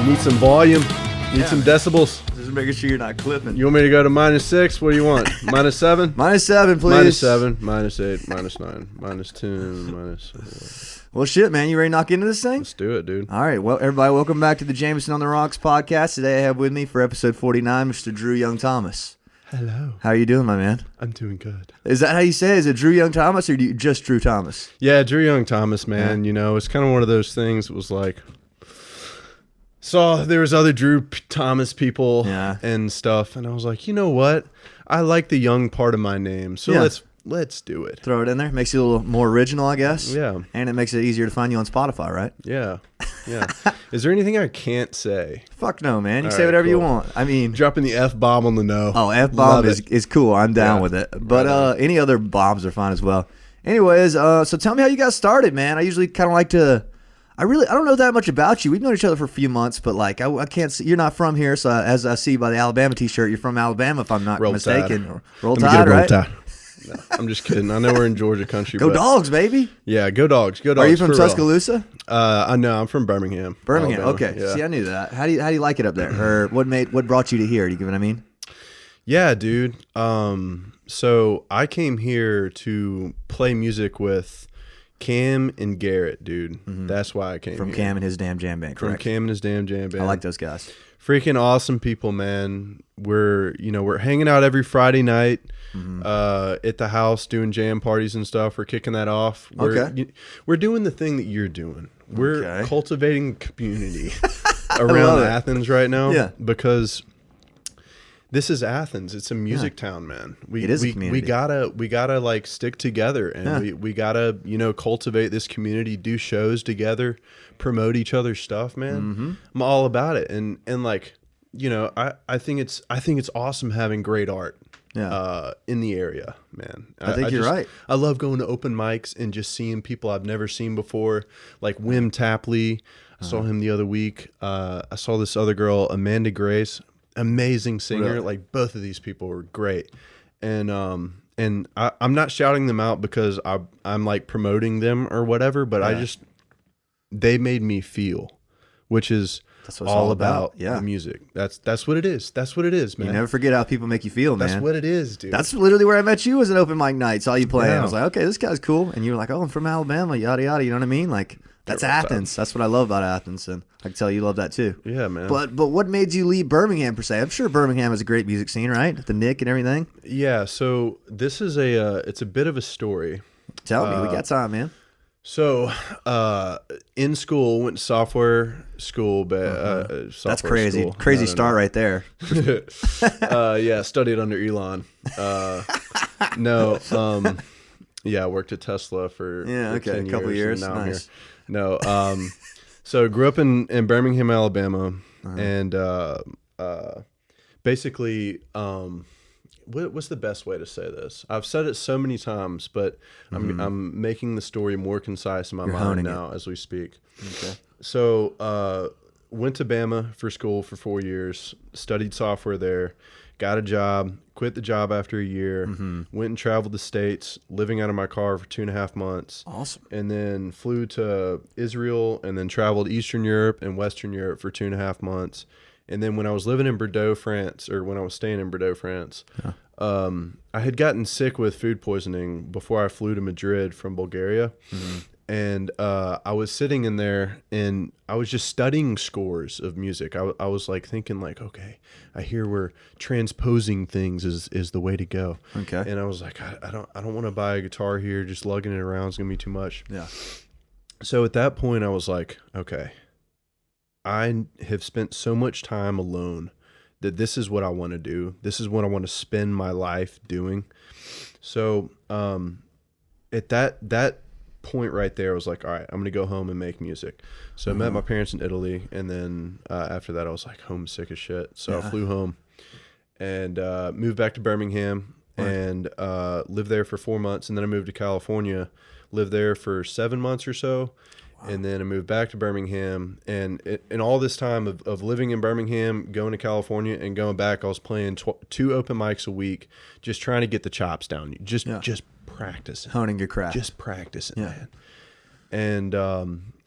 Need some volume. Need some decibels. Just making sure you're not clipping. You want me to go to -6? What do you want? -7? -7, please. -7, -8, -9, -10, Well, shit, man. You ready to knock into this thing? Let's do it, dude. All right. Well, everybody, welcome back to the Jameson on the Rocks podcast. Today I have with me for episode 49, Mr. Drew Young Thomas. Hello. How are you doing, my man? I'm doing good. Is that how you say it? Is it Drew Young Thomas or just Drew Thomas? Yeah, Drew Young Thomas, man. Yeah. You know, it's kind of one of those things. It was like, saw there was other Drew Thomas people and stuff, and I was like, you know what? I like the young part of my name, so let's do it. Throw it in there. Makes you a little more original, I guess. Yeah. And it makes it easier to find you on Spotify, right? Yeah. Yeah. Is there anything I can't say? Fuck no, man. You All say right, whatever you cool. want. I mean, Dropping the F-bomb on the no. oh, F-bomb is cool. I'm down Yeah. with it. But Right any other bombs are fine as well. Anyways, so tell me how you got started, man. I usually kind of like to. I don't know that much about you. We've known each other for a few months, but like I can't see. You're not from here, so as I see by the Alabama T-shirt, you're from Alabama, if I'm not Roll mistaken. Tide. Roll Let me Tide, get a Roll right? Tide. No, I'm just kidding. I know we're in Georgia country. Go but Dogs, baby. Yeah, go Dogs. Go Dogs. Are you from for real. Tuscaloosa? I know. I'm from Birmingham. Birmingham. Alabama. Okay. Yeah. See, I knew that. How do you like it up there? Or what brought you to here? Do you get what I mean? Yeah, dude. So I came here to play music with Cam and Garrett, dude. Mm-hmm. That's why I came From here. Cam and his damn jam band, From correct? Cam and his damn jam band. I like those guys. Freaking awesome people, man. We're hanging out every Friday night at the house doing jam parties and stuff. We're kicking that off. We're doing the thing that you're doing. We're cultivating community around Athens right now. Yeah. Because this is Athens. It's a music town, man. It is a community. We gotta like stick together, and we gotta cultivate this community, do shows together, promote each other's stuff, man. Mm-hmm. I'm all about it, and like I think it's awesome having great art. In the area, man. I think you're right. I love going to open mics and just seeing people I've never seen before, like Wim Tapley. I saw him the other week. I saw this other girl, Amanda Grace, amazing singer. Really? Like both of these people were great, and I'm not shouting them out because I'm like promoting them or whatever, but they made me feel, which is. That's what it's all about. The music. That's what it is. That's what it is, man. You never forget how people make you feel, man. That's what it is, dude. That's literally where I met you, was an open mic night. Saw you playing. Yeah. I was like, okay, this guy's cool. And you were like, oh, I'm from Alabama, yada yada. You know what I mean? Like that's Athens. That's what I love about Athens, and I can tell you love that too. Yeah, man. But what made you leave Birmingham per se? I'm sure Birmingham is a great music scene, right? The Nick and everything. Yeah. So this is it's a bit of a story. Tell me, we got time, man. So, in school, went to software school, That's crazy. school. Crazy start right there. Yeah, studied under Elon. I worked at Tesla for 10 a couple years. And now I'm Nice. here. No, so grew up in Birmingham, Alabama, and basically, what's the best way to say this? I've said it so many times, but I'm making the story more concise in my mind now as we speak. Okay. So went to Bama for school for 4 years, studied software there, got a job, quit the job after a year, went and traveled the States, living out of my car for 2.5 months. Awesome. And then flew to Israel and then traveled Eastern Europe and Western Europe for 2.5 months. And then when I was living in Bordeaux, France, or when I was staying in Bordeaux, France, I had gotten sick with food poisoning before I flew to Madrid from Bulgaria. And I was sitting in there and I was just studying scores of music. I was like thinking like, okay, I hear where transposing things is the way to go. Okay. And I was like, I don't want to buy a guitar here. Just lugging it around is going to be too much. Yeah. So at that point I was like, okay, I have spent so much time alone that this is what I want to do. This is what I want to spend my life doing. So at that point right there, I was like, all right, I'm going to go home and make music. So I met my parents in Italy, and then after that I was like homesick as shit. So I flew home and moved back to Birmingham and lived there for 4 months. And then I moved to California, lived there for 7 months or so. And then I moved back to Birmingham, and in all this time of living in Birmingham, going to California, and going back, I was playing 2 open mics a week, just trying to get the chops down, just practicing, honing your craft, just practicing, man. And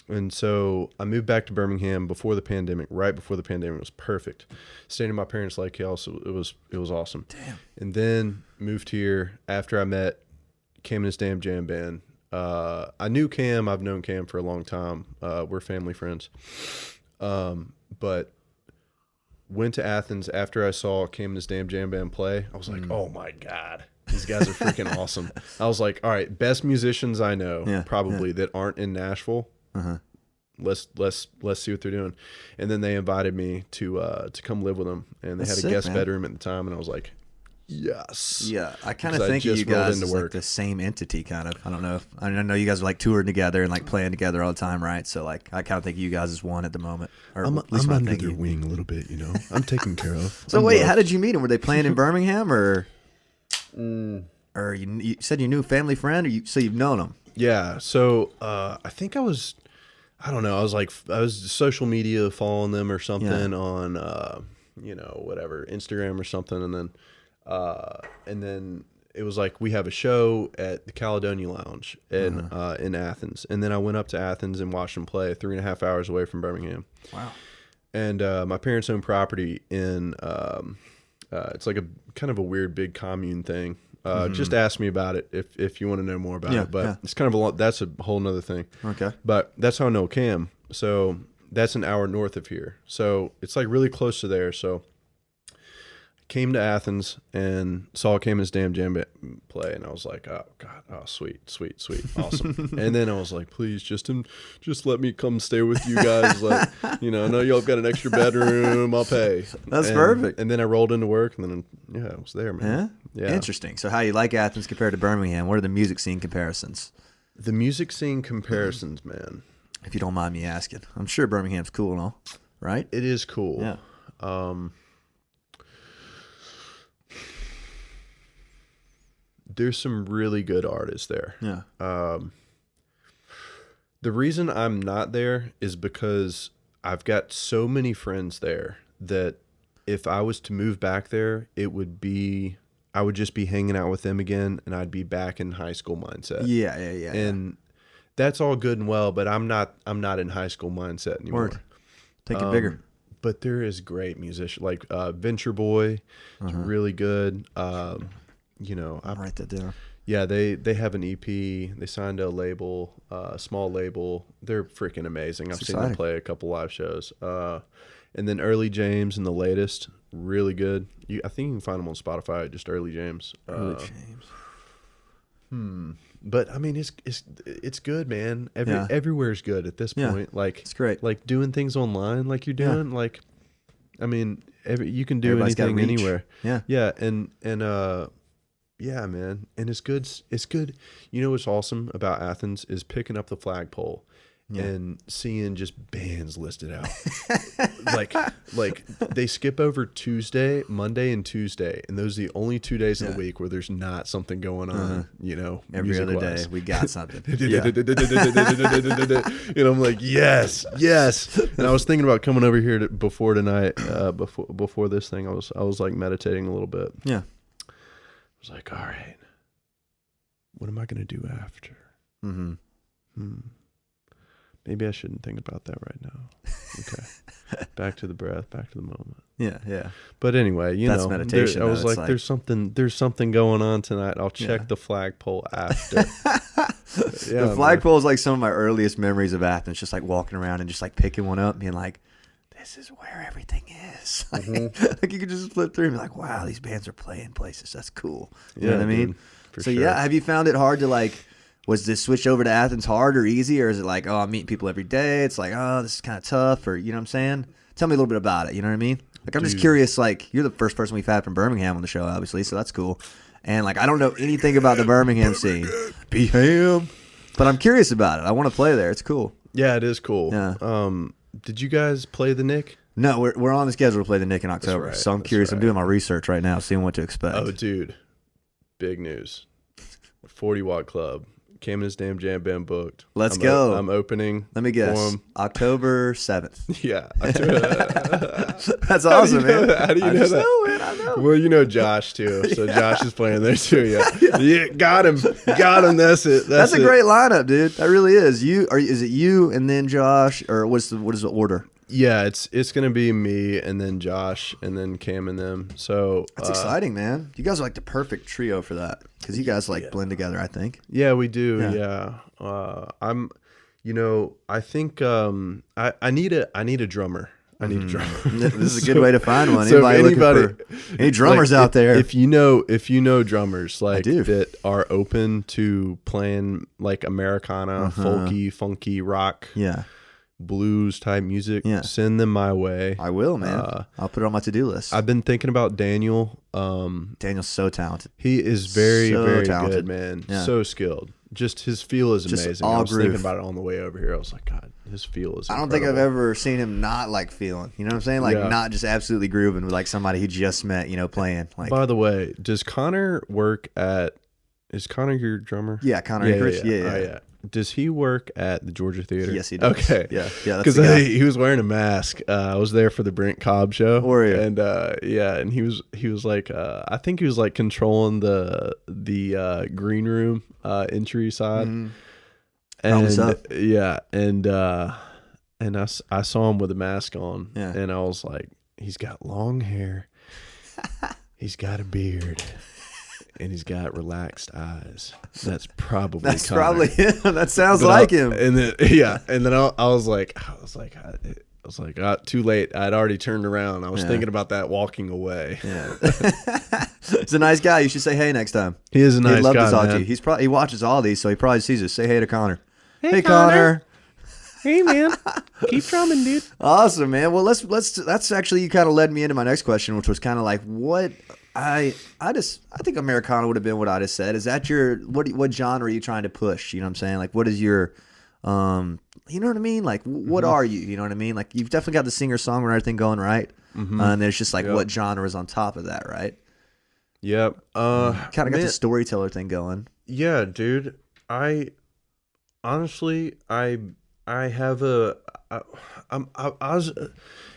And so I moved back to Birmingham before the pandemic, right before the pandemic. It was perfect. Staying in my parents' lake house, it was awesome. Damn. And then moved here after I met Cam and his damn jam band. I knew Cam. I've known Cam for a long time. We're family friends. But went to Athens after I saw Cam and his damn jam band play. I was like, oh my God, these guys are freaking awesome. I was like, all right, best musicians I know probably that aren't in Nashville. Let's see what they're doing. And then they invited me to come live with them, and they had a guest bedroom at the time, and I was like, yes. Yeah, I kind of think of you guys as like the same entity, kind of. I don't know. I know you guys are like touring together and like playing together all the time, right? So like, I kind of think of you guys as one at the moment. Or I'm under their wing a little bit, you know. I'm taken care of. So wait, how did you meet them? Were they playing in Birmingham, or you said you knew a family friend, or so you've known them? Yeah. So I think I was social media following them or something on whatever, Instagram or something, and then it was like, we have a show at the Caledonia Lounge in Athens, and then I went up to Athens and watched them play 3.5 hours away from Birmingham. Wow. And my parents own property in it's like a kind of a weird big commune thing. Just ask me about it if you want to know more about it. But it's kind of that's a whole nother thing. Okay. But that's how I know Cam. So that's an hour north of here. So it's like really close to there. So I came to Athens and saw Cam and his damn jam play, and I was like, oh God, oh sweet, awesome. And then I was like, please just let me come stay with you guys. Like, I know y'all got an extra bedroom, I'll pay. That's perfect. And then I rolled into work, and then I was there, man. Yeah. Interesting. So how you like Athens compared to Birmingham? What are the music scene comparisons? The music scene comparisons, man. If you don't mind me asking. I'm sure Birmingham's cool and all, right? It is cool. Yeah. There's some really good artists there. Yeah. The reason I'm not there is because I've got so many friends there that if I was to move back there, I would just be hanging out with them again, and I'd be back in high school mindset. Yeah. And that's all good and well, but I'm not in high school mindset anymore. Word. Take it bigger. But there is great musicians like Venture Boy is really good. I'll write that down. Yeah, they have an EP. They signed to a label, a small label. They're freaking amazing. I've seen them play a couple live shows. And then Early James and the latest, really good. I think you can find them on Spotify, just Early James. Early James. But I mean, it's good, man. Everywhere's good at this point. Like, it's great. Like doing things online, like you're doing. Like, I mean, you can do Everybody's anything anywhere. Yeah. And yeah, man. And it's good. It's good. You know what's awesome about Athens is picking up the flagpole and seeing just bands listed out. like they skip over Monday and Tuesday, and those are the only 2 days of the week where there's not something going on, Every other day we got something. And I'm like, yes. And I was thinking about coming over here before tonight, before this thing. I was like meditating a little bit. Yeah. I was like, all right, what am I going to do after? Maybe I shouldn't think about that right now. Okay. Back to the breath, back to the moment. Yeah. But anyway, that's meditation. I was like, there's something going on tonight. I'll check the flagpole after. The flagpole is like some of my earliest memories of Athens, just like walking around and just like picking one up and being like, this is where everything is. Like you could just flip through and be like, wow, these bands are playing places. That's cool. You know what I mean? For so sure. yeah, have you found it hard to like, was this switch over to Athens hard or easy? Or is it like, oh, I'm meeting people every day. It's like, oh, this is kind of tough. Or, you know what I'm saying? Tell me a little bit about it. You know what I mean? Like, I'm just curious. Like, you're the first person we've had from Birmingham on the show, obviously. So that's cool. And like, I don't know anything about the Birmingham scene. Beham. But I'm curious about it. I want to play there. It's cool. Yeah, it is cool. Yeah. Did you guys play the Nick? No, we're on the schedule to play the Nick in October. Right, so I'm curious. I'm doing my research right now, seeing what to expect. Oh, dude. Big news. 40 Watt Club. Cam and his damn jam band booked. Let's go. I'm opening. Let me guess. October 7th. Yeah. That's awesome, man. How do you I know just that? know it. I know. Well, you know Josh too, so Josh is playing there too. Yeah, got him. That's it. That's a it. great lineup, dude. That really is. Is it you and then Josh, or what is the order? Yeah, it's gonna be me and then Josh and then Cam and them. So That's exciting, man. You guys are like the perfect trio for that because you guys like blend together. I think. Yeah, we do. Yeah, I think I need a drummer. I need a drummer. This is a good way to find one. So Anybody looking for any drummers out there? If you know drummers like do. that are open to playing like Americana, folky, funky rock, blues type music, send them my way. I will, man. I'll put it on my to-do list. I've been thinking about Daniel. Daniel's so talented. He is very, very talented. good, man. Yeah. So skilled. Just his feel is Just amazing. all I was groove. thinking about it on the way over here. I was like, God, his feel is I don't think I've incredible. ever seen him not like feeling. You know what I'm saying? Like not just absolutely grooving with like somebody he just met. Playing. Like, by the way, does Connor work at? Is Connor your drummer? Yeah, Connor Chris. Yeah. Oh, yeah. Does he work at the Georgia Theater? Yes, he does. Okay. Yeah. That's Because the guy. he was wearing a mask. I was there for the Brent Cobb show. Were you? And and he was like, I think he was like controlling the green room entry side. Mm-hmm. And so. I saw him with a mask on, Yeah. and I was like, he's got long hair, he's got a beard, and he's got relaxed eyes. That's probably him. That sounds But like I- him. And then I was like, too late. I'd already turned around. I was thinking about that walking away. Yeah. He's a nice guy. You should say hey next time. He is a nice He'd love guy, to talk man. to you. He watches all these, so he probably sees us. Say hey to Connor. Hey Connor. Hey man, keep drumming, dude. Awesome, man. Well, let's. That's actually, you kind of led me into my next question, which was kind of like what I think Americana would have been what I just said. Is that what genre are you trying to push? You know what I'm saying? Like, what is your you know what I mean? Like, what are you? You know what I mean? Like, you've definitely got the singer-songwriter thing going, right? And there's just like what genre is on top of that, right? Yep. Kind of got the storyteller thing going. Yeah, dude. I honestly, I have I was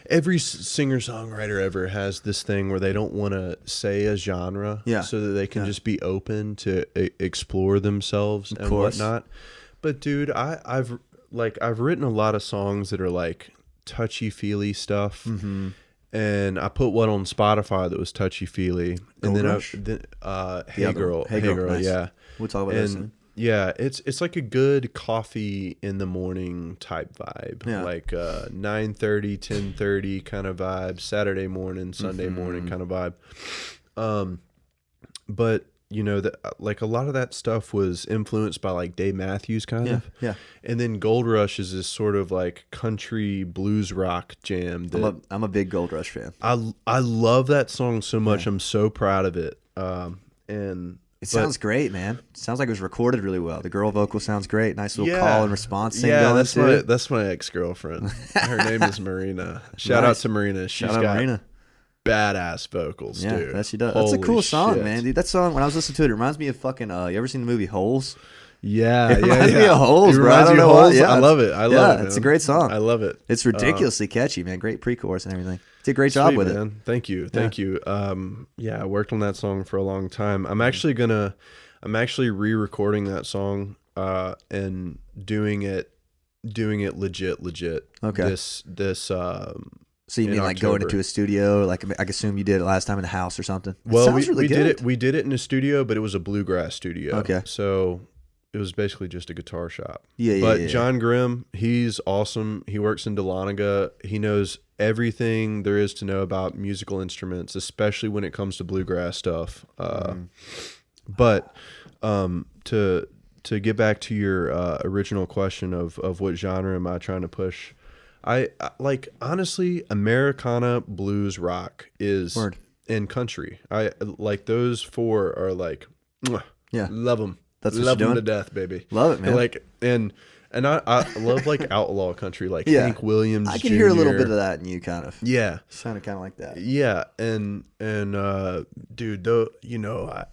every singer songwriter ever has this thing where they don't want to say a genre, so that they can just be open to explore themselves and whatnot. But dude, I've written a lot of songs that are like touchy feely stuff. And I put one on Spotify that was touchy feely, and then Hey Girl, nice. yeah. We'll talk about that soon. Yeah, it's like a good coffee in the morning type vibe, like 9:30, 10:30 kind of vibe, Saturday morning, Sunday morning kind of vibe. But like a lot of that stuff was influenced by like Dave Matthews kind of. Yeah. And then Gold Rush is this sort of like country blues rock jam. I'm a big Gold Rush fan. I love that song so much. I'm so proud of it. And it sounds great, man. It sounds like it was recorded really well. The girl vocal sounds great. Nice little call and response thing going. That's my ex-girlfriend. Her name is Marina. Shout out to Marina. She's got Marina. Badass vocals, dude. Yeah, she does. That's a cool song, shit. man, dude. That song, when I was listening to it, it reminds me of fucking. You ever seen the movie Holes? Yeah, it reminds me of Holes, It bro. I reminds don't you know of why. Holes? Yeah, I love it. I love it. It's a great song. I love it. It's ridiculously catchy, man. Great pre-chorus and everything. Did a great job with it. Thank you. I worked on that song for a long time. I'm actually re-recording that song and doing it legit. Okay. This So you mean like going into a studio? Like I assume you did it last time in the house or something. Well, we did it. We did it in a studio, but it was a bluegrass studio. Okay. So it was basically just a guitar shop. Yeah. But John Grimm, he's awesome. He works in Dahlonega. He knows everything there is to know about musical instruments, especially when it comes to bluegrass stuff. But to get back to your original question of what genre am I trying to push, I like, honestly, Americana, blues, rock is and country. I like those four are like, love them. That's what love you're them doing? to death, baby. Love it, man. And I love like outlaw country, like Hank Williams. I can Jr. hear a little bit of that in you, kind of. Yeah, Sounded kind of like that. yeah, and dude, though,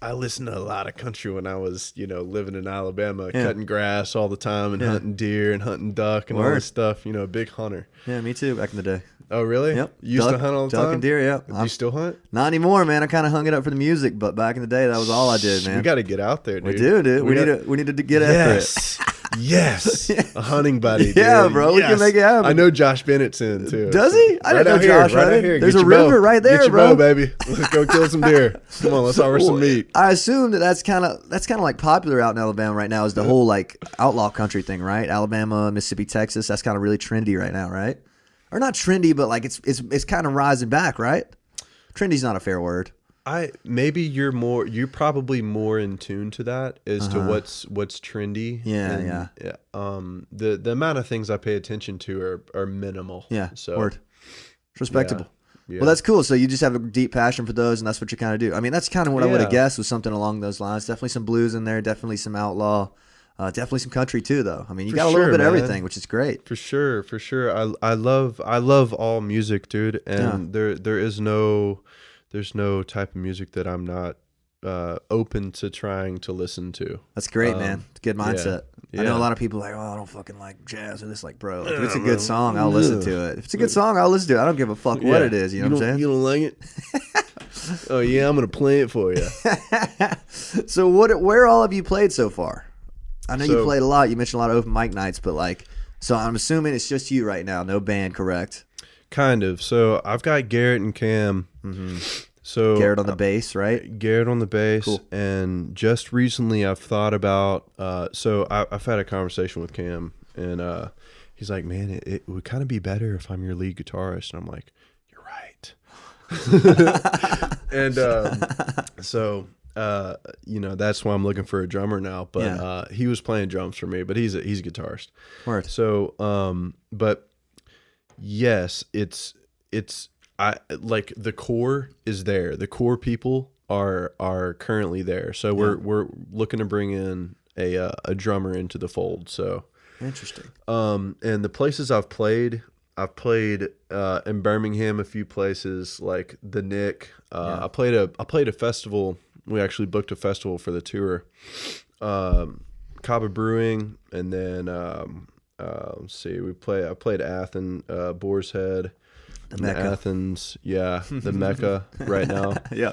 I listened to a lot of country when I was living in Alabama, cutting grass all the time and hunting deer and hunting duck and all this stuff. Big hunter. Yeah, me too. Back in the day. Oh, really? Yep. You used to hunt all the duck time? and deer, yeah. Do you still hunt? Not anymore, man. I kind of hung it up for the music, but back in the day, that was all I did, man. We got to get out there, dude. We do, dude. We need to get after it. Yes. A hunting buddy, dude. Yeah, bro. We can make it happen. I know Josh Bennett's in, too. Does he? I didn't know Josh right had out it. here. There's Get a your river bow. right there, Get your bro. bow, baby. Let's go kill some deer. Come on, let's harvest some meat. I assume that's kind of like popular out in Alabama right now. Is the whole like outlaw country thing, right? Alabama, Mississippi, Texas. That's kind of really trendy right now, right? Or not trendy, but like it's kind of rising back, right? Trendy's not a fair word. Maybe you're probably more in tune to that as to what's trendy. Yeah. The amount of things I pay attention to are minimal. Yeah. So word. It's respectable. Yeah. Well, that's cool. So you just have a deep passion for those, and that's what you kind of do. I mean, that's kind of what I would have guessed was something along those lines. Definitely some blues in there. Definitely some outlaw. Definitely some country too, though. I mean, you got a little bit of everything, which is great. For sure. I love all music, dude. And there's no type of music that I'm not open to trying to listen to. That's great, man. It's a good mindset. Yeah. I know a lot of people are like, oh, I don't fucking like jazz or this. Like, bro, if it's a good song, I'll listen to it. If it's a good song, I'll listen to it. I don't give a fuck what it is. You know what I'm saying? You don't like it? Oh yeah, I'm gonna play it for you. So where all have you played so far? I know you played a lot. You mentioned a lot of open mic nights, but like, so I'm assuming it's just you right now, no band, correct? Kind of. So I've got Garrett and Cam. Mm-hmm. So Garrett on the bass, right? Garrett on the bass. Cool. And just recently I've thought about, so I've had a conversation with Cam, and he's like, man, it would kind of be better if I'm your lead guitarist. And I'm like, you're right. And so, that's why I'm looking for a drummer now. But he was playing drums for me, but he's a guitarist. Word. So, but yes, I like the core is there. The core people are currently there. So we're looking to bring in a drummer into the fold. So interesting. And the places I've played in Birmingham, a few places like the Nick. I played a festival. We actually booked a festival for the tour. Caba Brewing, and then let's see, I played Athens, Boar's Head. The Mecca. Athens, the Mecca right now. Yeah.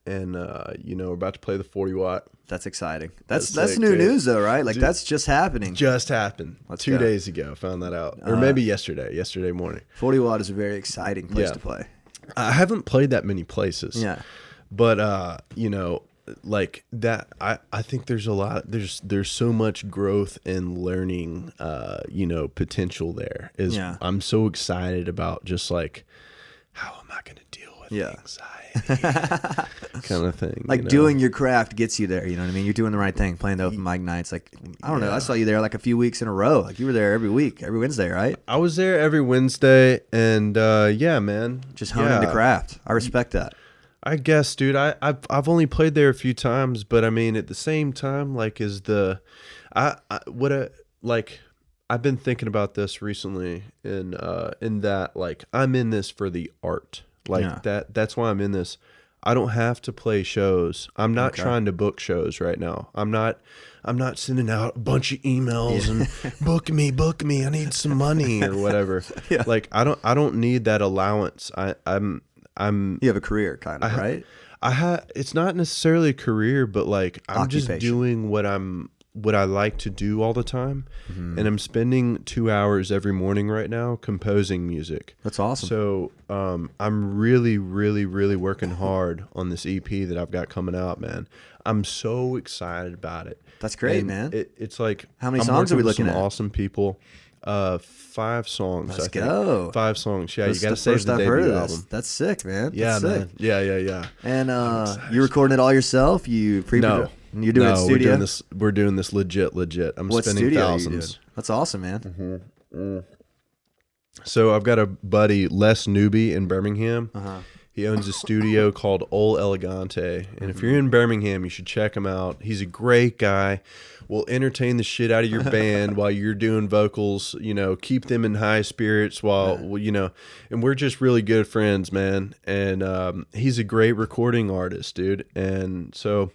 And we're about to play the 40 watt. That's exciting. That's sick, new dude. news though, right? Like that's just happening. Just happened. Let's 2 go. days ago. Found that out, or maybe yesterday morning. 40 watt is a very exciting place to play. I haven't played that many places. Yeah. But like that, I think there's a lot. There's so much growth and learning, potential there. I'm so excited about just like, how am I going to deal with anxiety, kind of thing. Like doing your craft gets you there. You know what I mean? You're doing the right thing, playing the open mic nights. Like, I don't know. I saw you there like a few weeks in a row. Like you were there every week, every Wednesday, right? I was there every Wednesday, and man, just honing the craft. I respect that. I guess, dude. I've only played there a few times, but I mean, at the same time, like, I've been thinking about this recently, in that, like, I'm in this for the art, like that's why I'm in this. I don't have to play shows. I'm not trying to book shows right now. I'm not sending out a bunch of emails and book me. I need some money or whatever. Like, I don't need that allowance. You have a career, kind of, right? It's not necessarily a career, but like I'm just Occupation. doing what I like to do all the time, and I'm spending 2 hours every morning right now composing music. That's awesome. So I'm really, really, really working hard on this EP that I've got coming out, man. I'm so excited about it. That's great, and man. It's like, how many I'm songs are we working with looking some at? Awesome people. 5 songs. Let's I think. go. 5 songs. Yeah, That's you got to the save first the I've heard debut of this. album. That's sick, man. Yeah, That's man. sick. Yeah. And you recording it all yourself? You No. You're doing it in studio? We're doing this legit. I'm What spending studio are you thousands. doing? That's awesome, man. So I've got a buddy, Les Newby, in Birmingham. He owns a studio called Ol Elegante. And if you're in Birmingham, you should check him out. He's a great guy. Will entertain the shit out of your band while you're doing vocals, keep them in high spirits and we're just really good friends, man. And he's a great recording artist, dude. And so,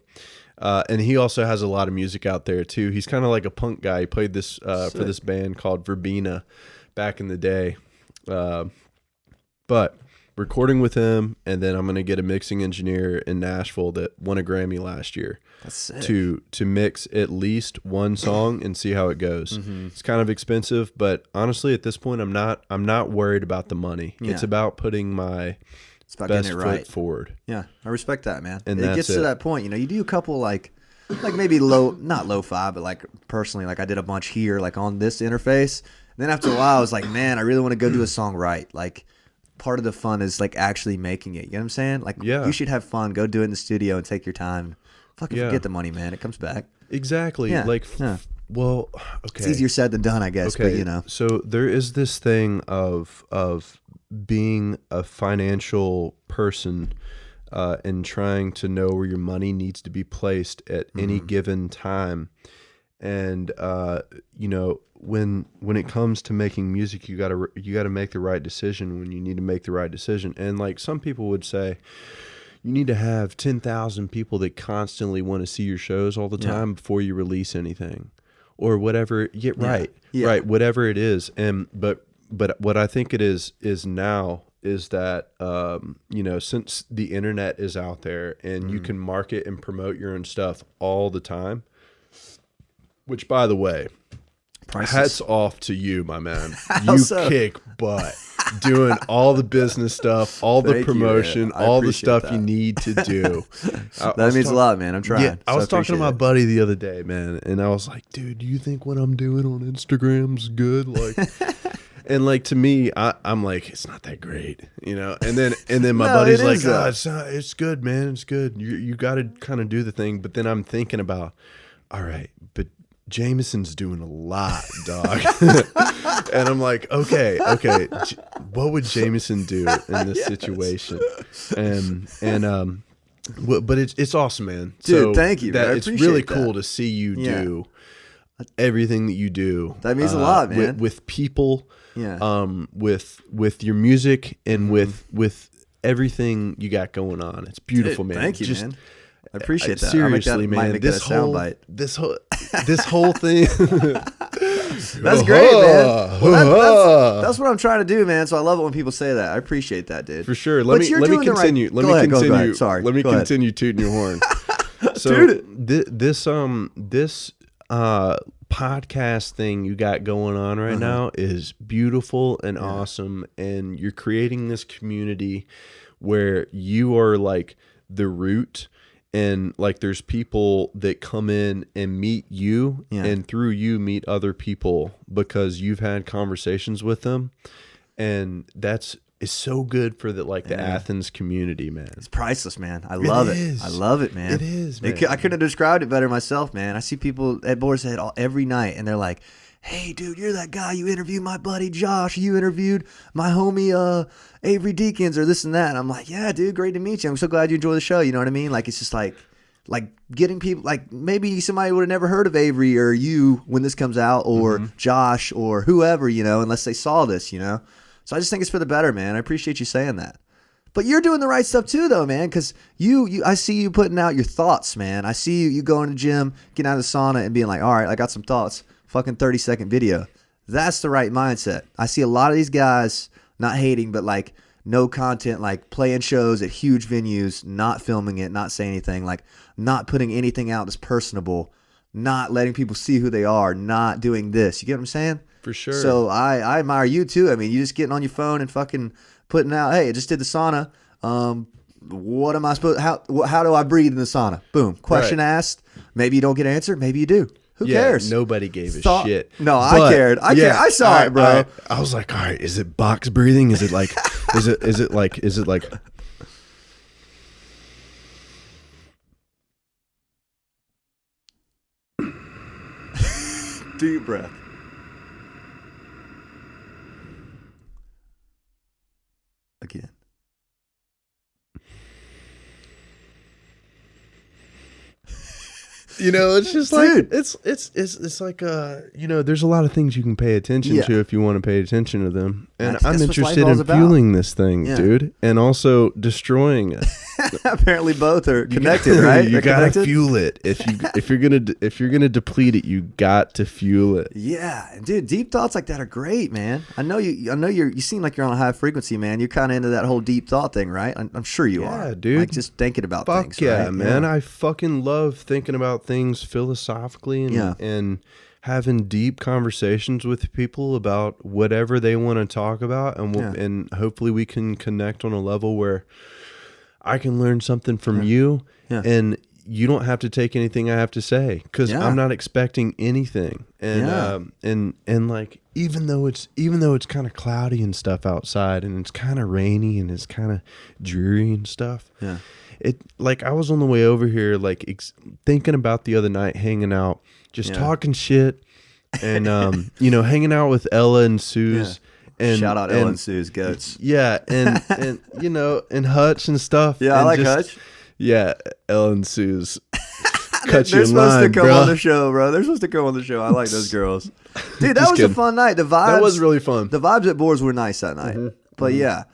and he also has a lot of music out there too. He's kind of like a punk guy. He played this for this band called Verbena back in the day. But recording with him, and then I'm going to get a mixing engineer in Nashville that won a Grammy last year. That's sick. To mix at least one song and see how it goes. It's kind of expensive, but honestly, at this point, I'm not worried about the money. Yeah. It's about putting my best foot forward. Yeah, I respect that, man. And it gets to that point, you do a couple like maybe not lo-fi, but like personally, like I did a bunch here, like on this interface. And then after a while, I was like, man, I really want to go do a song right. Like part of the fun is like actually making it. You know what I'm saying? Like you should have fun. Go do it in the studio and take your time. Fucking forget the money, man. It comes back. Exactly. Yeah. Well, okay. It's easier said than done, I guess. Okay. But So there is this thing of being a financial person and trying to know where your money needs to be placed at any given time. And when it comes to making music, you gotta make the right decision when you need to make the right decision. And like some people would say, you need to have 10,000 people that constantly want to see your shows all the time before you release anything, or whatever. Right, whatever it is. And but what I think it is now is that since the internet is out there and you can market and promote your own stuff all the time. Which, by the way, hats off to you, my man. You kick butt doing all the business stuff, all the promotion, all the stuff you need to do. That means a lot, man. I'm trying. Yeah, I was talking to my buddy the other day, man, and I was like, dude, do you think what I'm doing on Instagram's good? Like, and like to me, I'm like, it's not that great, And then my buddy's like, it's good, man. It's good. You got to kind of do the thing. But then I'm thinking about, all right, but Jameson's doing a lot, dog. And I'm like, okay. What would Jameson do in this situation? But it's awesome, man. Dude, thank you. It's really cool to see you do everything that you do. That means a lot, man. With people, with your music and with everything you got going on. It's beautiful, man. Thank you, man. I appreciate that. Seriously, man. This whole thing. That's great, man. Well, that's what I'm trying to do, man. So I love it when people say that. I appreciate that, dude. For sure. Let me continue. Let me continue. Sorry. Let me continue tooting your horn. So this podcast thing you got going on right now is beautiful and awesome, and you're creating this community where you are like the root. And like there's people that come in and meet you and through you meet other people because you've had conversations with them. And it's so good for the Athens community, man. It's priceless, man. I love it. I love it, man. It is, man. I couldn't have described it better myself, man. I see people at Boar's Head every night and they're like, hey, dude, you're that guy. You interviewed my buddy Josh. You interviewed my homie Avery Deacons or this and that. And I'm like, yeah, dude, great to meet you. I'm so glad you enjoy the show. You know what I mean? Like, it's just like getting people, like maybe somebody would have never heard of Avery or you when this comes out or Josh or whoever, unless they saw this, So I just think it's for the better, man. I appreciate you saying that. But you're doing the right stuff too, though, man, because I see you putting out your thoughts, man. I see you going to the gym, getting out of the sauna and being like, all right, I got some thoughts. Fucking 30-second video. That's the right mindset. I see a lot of these guys, not hating, but like no content, like playing shows at huge venues, not filming it, not saying anything, like not putting anything out that's personable, not letting people see who they are, not doing this. You get what I'm saying? For sure. So I admire you too. I mean, you just getting on your phone and fucking putting out, hey, I just did the sauna. What am I supposed? How do I breathe in the sauna? Boom. Question asked. Maybe you don't get an answer. Maybe you do. Who cares? Nobody gave a shit. No, I cared. I cared. I saw it, bro. I was like, all right, is it box breathing? Is it like, is it like deep breath. Again. It's just like, dude, it's like, there's a lot of things you can pay attention to if you want to pay attention to them. And I'm interested in fueling this thing, dude, and also destroying it. Apparently both are connected, right? You They're gotta connected? fuel it. If you're gonna deplete it, you got to fuel it. Yeah, and dude, deep thoughts like that are great, man. I know you seem like you're on a high frequency, man. You're kind of into that whole deep thought thing, right? I'm sure you are. Yeah, dude. Like just thinking about Fuck things. yeah, right? man. Yeah. I fucking love thinking about things philosophically and having deep conversations with people about whatever they want to talk about, and hopefully we can connect on a level where I can learn something from you, and you don't have to take anything I have to say, because I'm not expecting anything. And and like even though it's kind of cloudy and stuff outside, and it's kind of rainy and it's kind of dreary and stuff. Yeah. It, like, I was on the way over here, like thinking about the other night, hanging out, just talking shit, and hanging out with Ella and Suze. And, shout out Ella and Suze, goats. Yeah, and and Hutch and stuff. Yeah, I like Hutch. Yeah, Ella and Suze. Cut you They're in supposed line, to come bro. on the show, bro. They're supposed to come on the show. I like those girls. Dude, that was a fun night. The vibes. That was really fun. The vibes at Boars were nice that night. But yeah.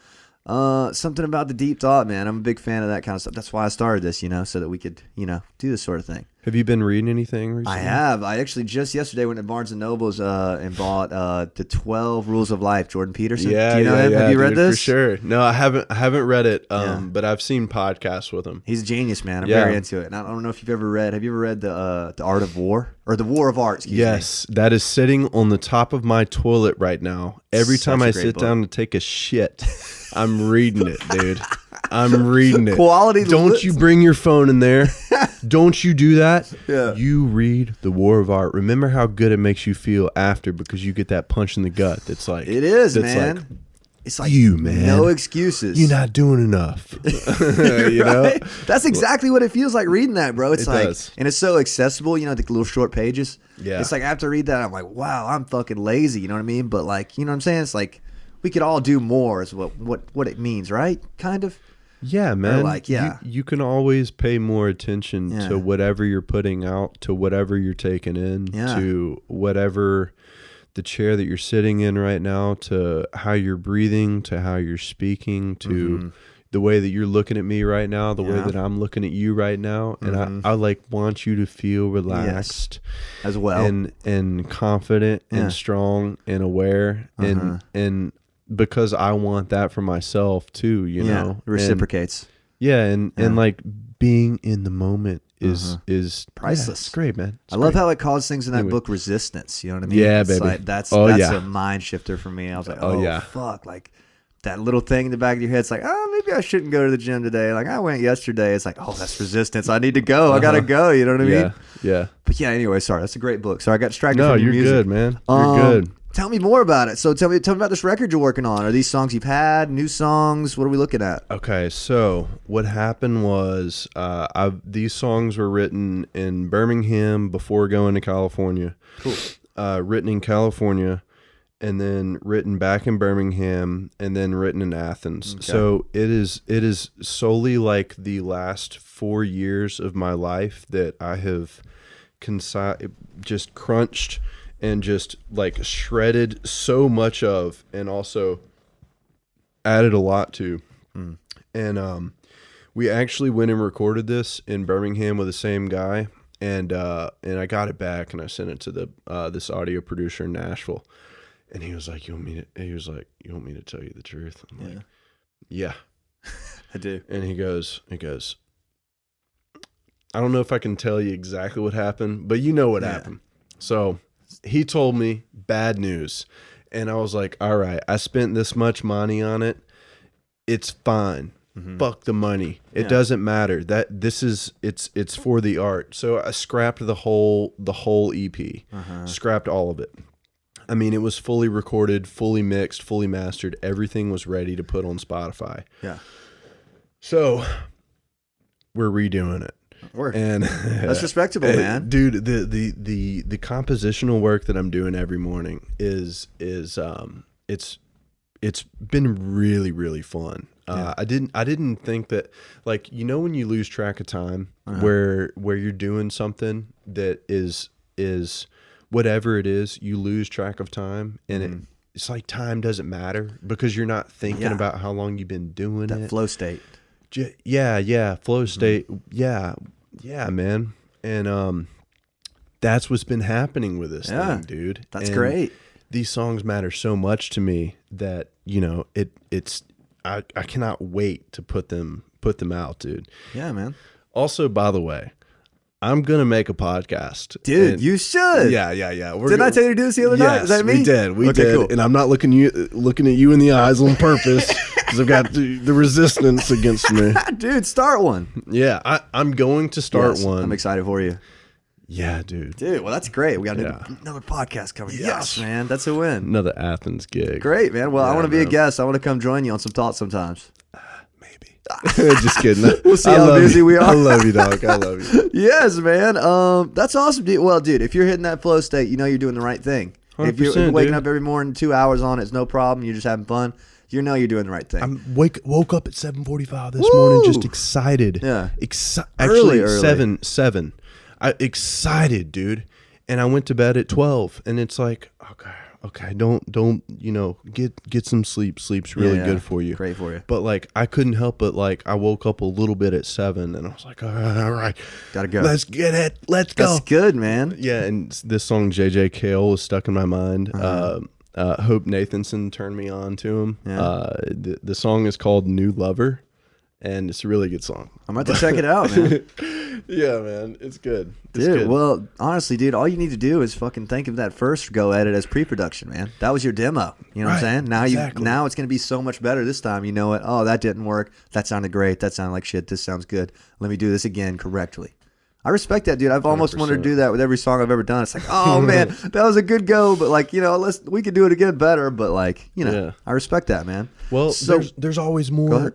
Something about the deep thought, man. I'm a big fan of that kind of stuff. That's why I started this, so that we could, do this sort of thing. Have you been reading anything recently? I have. I actually just yesterday went to Barnes & Noble's and bought the 12 Rules of Life, Jordan Peterson. Yeah, do you know him? Have you read this? For sure. No, I haven't read it, but I've seen podcasts with him. He's a genius, man. I'm very into it. And I don't know if you've ever read. Have you ever read the Art of War? Or The War of Art, excuse me. Yes, that is sitting on the top of my toilet right now. Every time I sit down to take a shit, I'm reading it, dude. I'm reading it. Quality. Don't you bring your phone in there. Don't you do that. Yeah. You read The War of Art. Remember how good it makes you feel after, because you get that punch in the gut. That's like, it is, that's man. Like, it's like you, man. No excuses. You're not doing enough. You know? Right? That's exactly what it feels like reading that, bro. It's like, does. and it's so accessible, the little short pages. Yeah. It's like after I read that, I'm like, wow, I'm fucking lazy. You know what I mean? But like, you know what I'm saying? It's like we could all do more is what it means, right? Kind of. Yeah, man. Or like, yeah. You can always pay more attention to whatever you're putting out, to whatever you're taking in, to whatever the chair that you're sitting in right now, to how you're breathing, to how you're speaking, to the way that you're looking at me right now, the way that I'm looking at you right now. And I like want you to feel relaxed as well, and confident and strong and aware and because I want that for myself too, you know. It reciprocates. And like being in the moment is priceless. It's great, man. I love how it calls things in that book resistance. You know what I mean? Yeah, it's baby. Like, that's a mind shifter for me. I was like, fuck, like that little thing in the back of your head. It's like, maybe I shouldn't go to the gym today. Like I went yesterday. It's like, that's resistance. I need to go. I gotta go. You know what I mean? Yeah. But yeah. Anyway, sorry. That's a great book. Sorry, I got distracted. No, from your you're music. good, man. You're good. Tell me more about it. So tell me about this record you're working on. Are these songs you've had? New songs? What are we looking at? Okay, so what happened was these songs were written in Birmingham before going to California. Cool. Written in California, and then written back in Birmingham, and then written in Athens. Okay. So it is solely like the last 4 years of my life that I have just crunched and just like shredded so much of, and also added a lot to. And we actually went and recorded this in Birmingham with the same guy, and I got it back and I sent it to the this audio producer in Nashville, and he was like, you want me to tell you the truth? I'm like, yeah. I do. And he goes, I don't know if I can tell you exactly what happened, but you know what happened. So he told me bad news, and I was like, all right, I spent this much money on it. It's fine. Fuck the money. It doesn't matter. That it's for the art. So I scrapped the whole EP. Scrapped all of it. I mean, it was fully recorded, fully mixed, fully mastered. Everything was ready to put on Spotify. Yeah. So we're redoing it. And that's respectable, man. Dude, the compositional work that I'm doing every morning is it's been really, really fun. I didn't think that, like, when you lose track of time, where you're doing something that is whatever it is, you lose track of time, and it's like time doesn't matter because you're not thinking about how long you've been doing that it. flow state. Yeah, flow state. Yeah, man. And that's what's been happening with this thing, dude. That's and great. These songs matter so much to me that, you know, I cannot wait to put them out, dude. Yeah, man. Also, by the way, I'm gonna make a podcast, dude. You should. Yeah. Didn't I tell you to do this the other night? Is that me? We did. Cool. And I'm not looking at you in the eyes on purpose because I've got the resistance against me. Dude, start one. Yeah, I'm going to start one. I'm excited for you. Yeah, dude. Dude, well, that's great. We got another podcast coming. Yes, man. That's a win. Another Athens gig. Great, man. Well, I want to be a guest. I want to come join you on some thoughts sometimes. Maybe. Just kidding. We'll see how busy we are. I love you, dog. I love you. Yes, man. That's awesome, dude. Well, dude, if you're hitting that flow state, you know you're doing the right thing. If you're waking up every morning 2 hours on it, it's no problem. You're just having fun. You know you're doing the right thing. I woke up at 7:45 this morning, just excited. Yeah. Actually, early. 7. Excited, dude. And I went to bed at 12, and it's like, okay, don't get some sleep. Sleep's really good for you. Great for you. But like, I couldn't help but like, I woke up a little bit at 7, and I was like, all right, gotta go. Let's get it. Let's go. That's good, man. Yeah, and this song JJ Cale was stuck in my mind. Hope Nathanson turned me on to him. Yeah. The song is called New Lover, and it's a really good song. I'm about to check it out, man. Yeah, man, it's good. Dude, good. Well, honestly, dude, all you need to do is fucking think of that first go at it as pre-production, man. That was your demo. You know what I'm saying? Now now it's going to be so much better this time. You know it. Oh, that didn't work. That sounded great. That sounded like shit. This sounds good. Let me do this again correctly. I respect that, dude. I've almost 100%. Wanted to do that with every song I've ever done. It's like, oh man, that was a good go, but like, you know, we could do it again better. But like, you know, I respect that, man. Well, so, there's always more.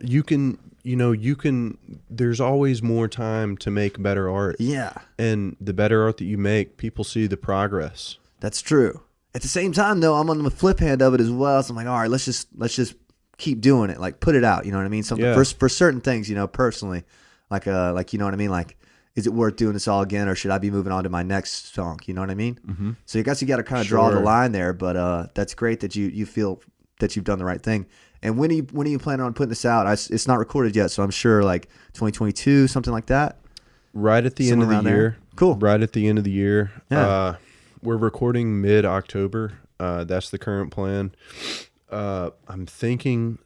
There's always more time to make better art. Yeah. And the better art that you make, people see the progress. That's true. At the same time, though, I'm on the flip hand of it as well. So I'm like, all right, let's just keep doing it. Like, put it out. You know what I mean? Something for certain things, you know, personally, like you know what I mean? Like, is it worth doing this all again, or should I be moving on to my next song? You know what I mean? Mm-hmm. So I guess you got to kind of draw the line there. But that's great that you feel that you've done the right thing. And when are you planning on putting this out? It's not recorded yet, so I'm sure like 2022, something like that. Right at the end of the year. Cool. Right at the end of the year. Yeah. We're recording mid-October. That's the current plan. I'm thinking,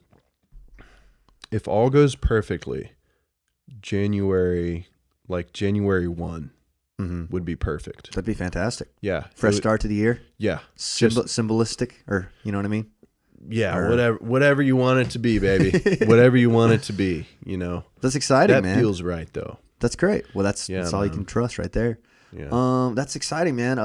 if all goes perfectly, January 1 would be perfect. That'd be fantastic. Yeah. Fresh start to the year. Yeah. Symbolistic, or you know what I mean? Yeah, whatever you want it to be, baby. Whatever you want it to be, you know. That's exciting, man. That feels right, though. That's great. Well, that's all you can trust right there. Yeah. That's exciting, man.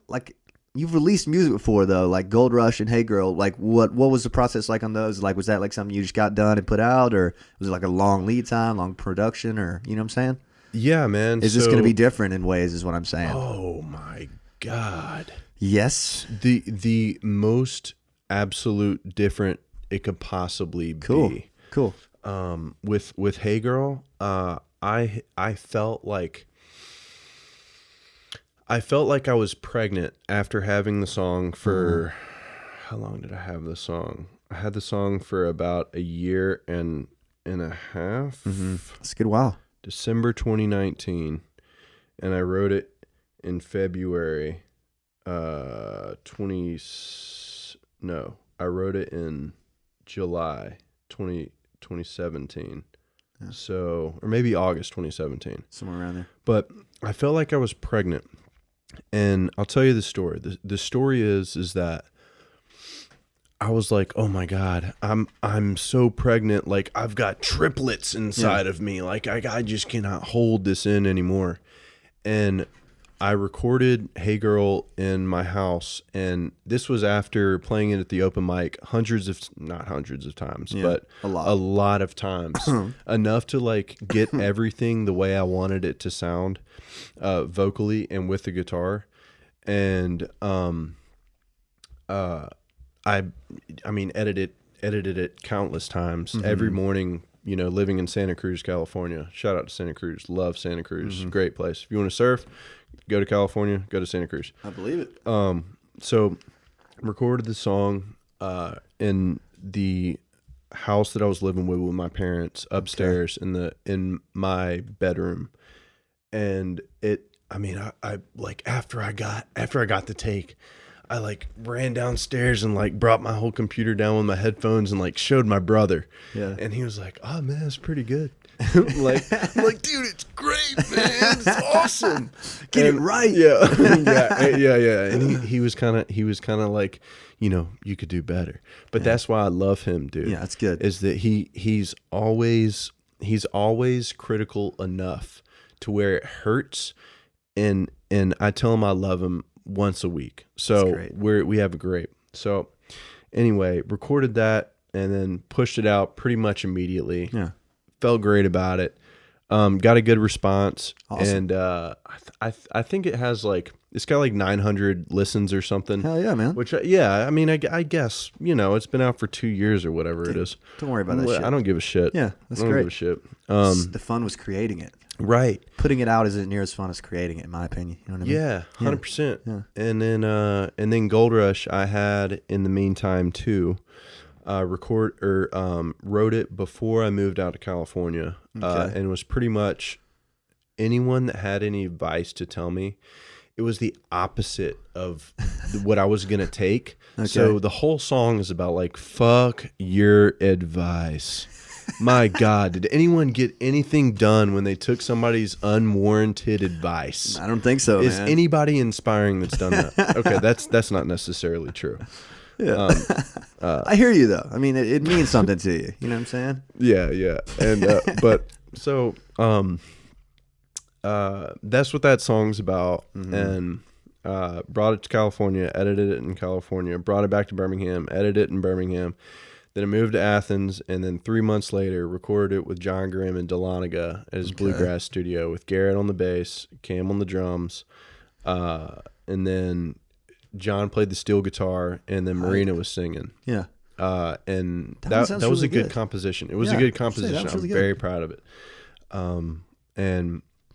Like you've released music before though, like Gold Rush and Hey Girl. Like what was the process like on those? Like was that like something you just got done and put out, or was it like a long lead time, long production, or you know what I'm saying? Yeah, man. Is this going to be different in ways? Is what I'm saying. Oh my God. Yes. The most absolute different it could possibly be. Cool. With Hey Girl, I felt like I was pregnant after having the song for how long did I have the song? I had the song for about a year and a half. That's a good while. December 2019, and I wrote it in February I wrote it in July 2017. Yeah. So, or maybe August 2017. Somewhere around there. But I felt like I was pregnant. And I'll tell you the story. The story is that I was like, oh my God, I'm so pregnant. Like I've got triplets inside of me. Like I just cannot hold this in anymore. And I recorded Hey Girl in my house, and this was after playing it at the open mic not hundreds of times, but a lot of times, enough to like get everything the way I wanted it to sound, vocally and with the guitar. And I mean edited it countless times. Every morning, you know, living in Santa Cruz, California. Shout out to Santa Cruz. Love Santa Cruz. Great place. If you want to surf, go to California, go to Santa Cruz. I believe it. So recorded the song, and the house that I was living with my parents upstairs in my bedroom. And I like after I got the take, I like ran downstairs and like brought my whole computer down with my headphones and like showed my brother. Yeah. And he was like, "Oh man, it's pretty good." I'm like, dude, it's great, man. It's awesome. Get it right. Yeah. yeah. And he was kind of like, you could do better. But that's why I love him, dude. Yeah, that's good. Is that he's always critical enough to where it hurts, and I tell him I love him once a week. So we have a great. So anyway, recorded that and then pushed it out pretty much immediately. Yeah. Felt great about it. Got a good response. Awesome. And I think it's got like 900 listens or something. Hell yeah, man. Which I guess, it's been out for 2 years or whatever it is. Don't worry about that shit. I don't give a shit. Yeah, that's great. great. I don't give a shit. The fun was creating it. Right. Putting it out isn't near as fun as creating it, in my opinion. You know what I mean? Yeah, 100%. Yeah. And then Gold Rush I had in the meantime too. Wrote it before I moved out to California. And it was pretty much anyone that had any advice to tell me, it was the opposite of what I was going to take. Okay. So the whole song is about like, fuck your advice. My God, did anyone get anything done when they took somebody's unwarranted advice? I don't think so, Is man. anybody inspiring that's done that? Okay, that's not necessarily true. Yeah. I hear you, though. I mean, it means something to you. You know what I'm saying? Yeah. And that's what that song's about. Mm-hmm. And brought it to California, edited it in California, brought it back to Birmingham, edited it in Birmingham. Then I moved to Athens, and then 3 months later, recorded it with John Grimm in Dahlonega at his bluegrass studio with Garrett on the bass, Cam on the drums, and then John played the steel guitar, and then Marina was singing. Yeah. And that was really a good composition. It was a good composition. I'm very proud of it. And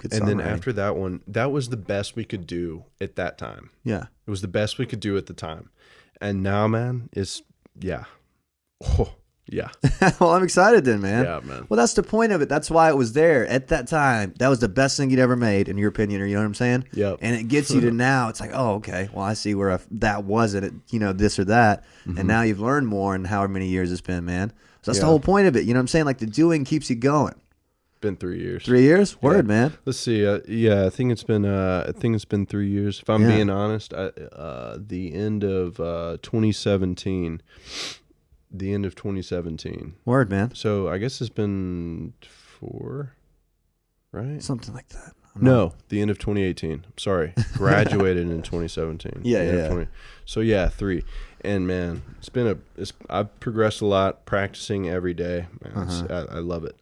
then after that one, that was the best we could do at that time. Yeah. It was the best we could do at the time. And now, man, Oh, yeah. Well, I'm excited then, man. Yeah, man. Well, that's the point of it. That's why it was there at that time. That was the best thing you'd ever made, in your opinion, or you know what I'm saying? Yep. And it gets you to now. It's like, oh, okay. Well, I see where that wasn't, this or that. Mm-hmm. And now you've learned more in however many years it's been, man. So that's the whole point of it. You know what I'm saying? Like the doing keeps you going. Been 3 years. 3 years? Word, man. Let's see. I think it's been 3 years. If I'm being honest, the end of 2017. The end of 2017. Word, man. So I guess it's been 4, right? Something like that. No, the end of 2018. Sorry, graduated in 2017. Yeah. So 3. And man, I've progressed a lot, practicing every day. Man, I love it.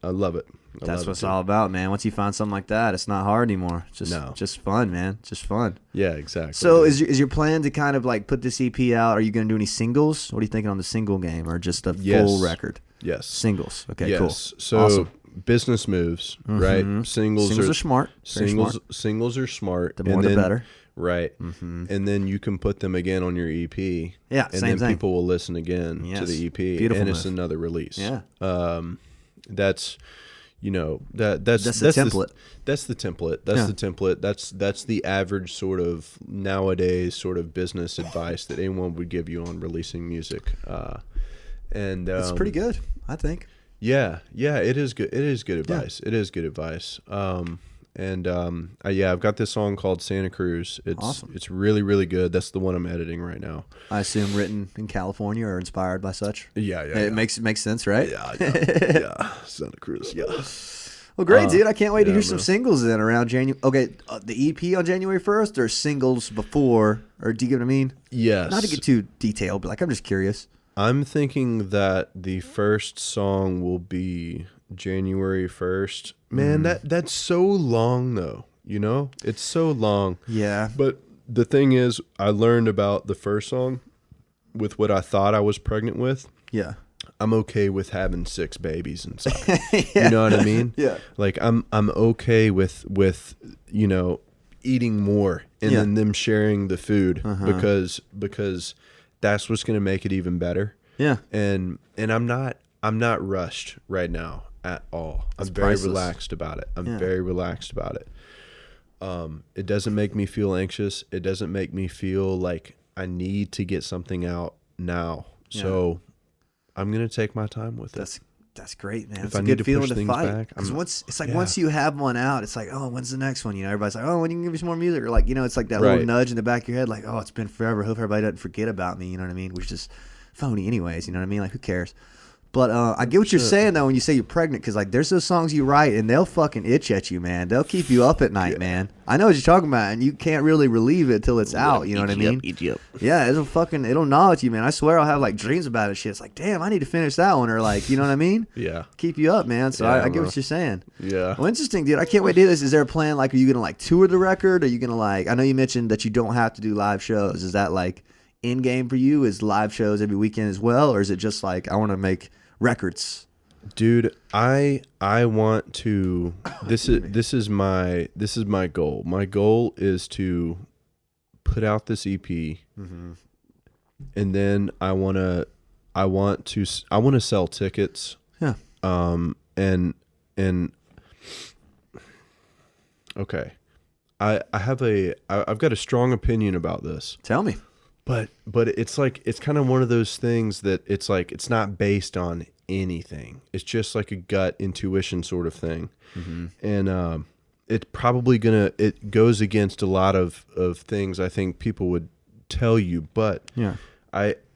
That's what it's all about, man. Once you find something like that, it's not hard anymore. It's just fun, man. Just fun. Yeah, exactly. So is your plan to kind of like put this EP out? Are you going to do any singles? What are you thinking on the single game, or just a full record? Yes. Singles. Okay, yes. cool. So awesome. Business moves, right? Singles are smart. Singles are smart. The more the better. Right. Mm-hmm. And then you can put them again on your EP. Yeah, and same then people will listen again to the EP. Beautiful and move. It's another release. Yeah. That's that's the template. That's the template. That's the template. That's the average sort of nowadays sort of business advice that anyone would give you on releasing music. And it's pretty good, I think. Yeah, it is good. It is good advice. Yeah. It is good advice. I've got this song called Santa Cruz. It's awesome. It's really, really good. That's the one I'm editing right now. I assume written in California or inspired by such. Yeah. It makes sense, right? Yeah. Santa Cruz. Yeah. Well, great, dude. I can't wait to hear some singles then around January. Okay, the EP on January 1st, or singles before, or do you get what I mean? Yes. Not to get too detailed, but I'm just curious. I'm thinking that the first song will be January 1st. Man, that's so long though, It's so long. Yeah. But the thing is, I learned about the first song with what I thought I was pregnant with. Yeah. I'm okay with having 6 babies inside. You know what I mean? Yeah. Like I'm okay with eating more and then them sharing the food because that's what's going to make it even better. Yeah. And I'm not I'm not rushed right now at all. That's I'm very priceless. relaxed about it. Yeah. Very relaxed about it. It doesn't make me feel anxious. It doesn't make me feel like I need to get something out now. Yeah. So I'm gonna take my time with it. That's great, man. If It's I a need good to feeling push to things fight. back, Because I'm- once it's like yeah. once you have one out, it's like, oh, when's the next one? You know, everybody's like, oh, when you can give me some more music, or like, you know, it's like that little Right. nudge in the back of your head, like, oh, it's been forever. Hope everybody doesn't forget about me. You know what I mean? Which is phony, anyways. You know what I mean? Like, who cares? But I get what you're saying though when you say you're pregnant, because like there's those songs you write and they'll fucking itch at you, man. They'll keep you up at night, man. I know what you're talking about, and you can't really relieve it till it's out. You know what I mean? Yeah, it'll gnaw at you, man. I swear I'll have like dreams about it. Shit, it's like, damn, I need to finish that one, or like, you know what I mean? Yeah. Keep you up, man. So Yeah, I get bro. what you're saying. Yeah. Well, interesting, dude. I can't wait to do this. Is there a plan? Like, are you gonna like tour the record? Are you gonna like? I know you mentioned that you don't have to do live shows. Is that like in game for you? Is live shows every weekend as well, or is it just like I want to make records? Dude, I want to. This is my goal. My goal is to put out this EP, Mm-hmm. and then I want to sell tickets. Yeah. And okay, I've got a strong opinion about this. Tell me. But it's like it's kind of one of those things that it's like it's not based on anything. It's just like a gut intuition sort of thing. Mm-hmm. And it's probably it goes against a lot of things I think people would tell you, but Yeah.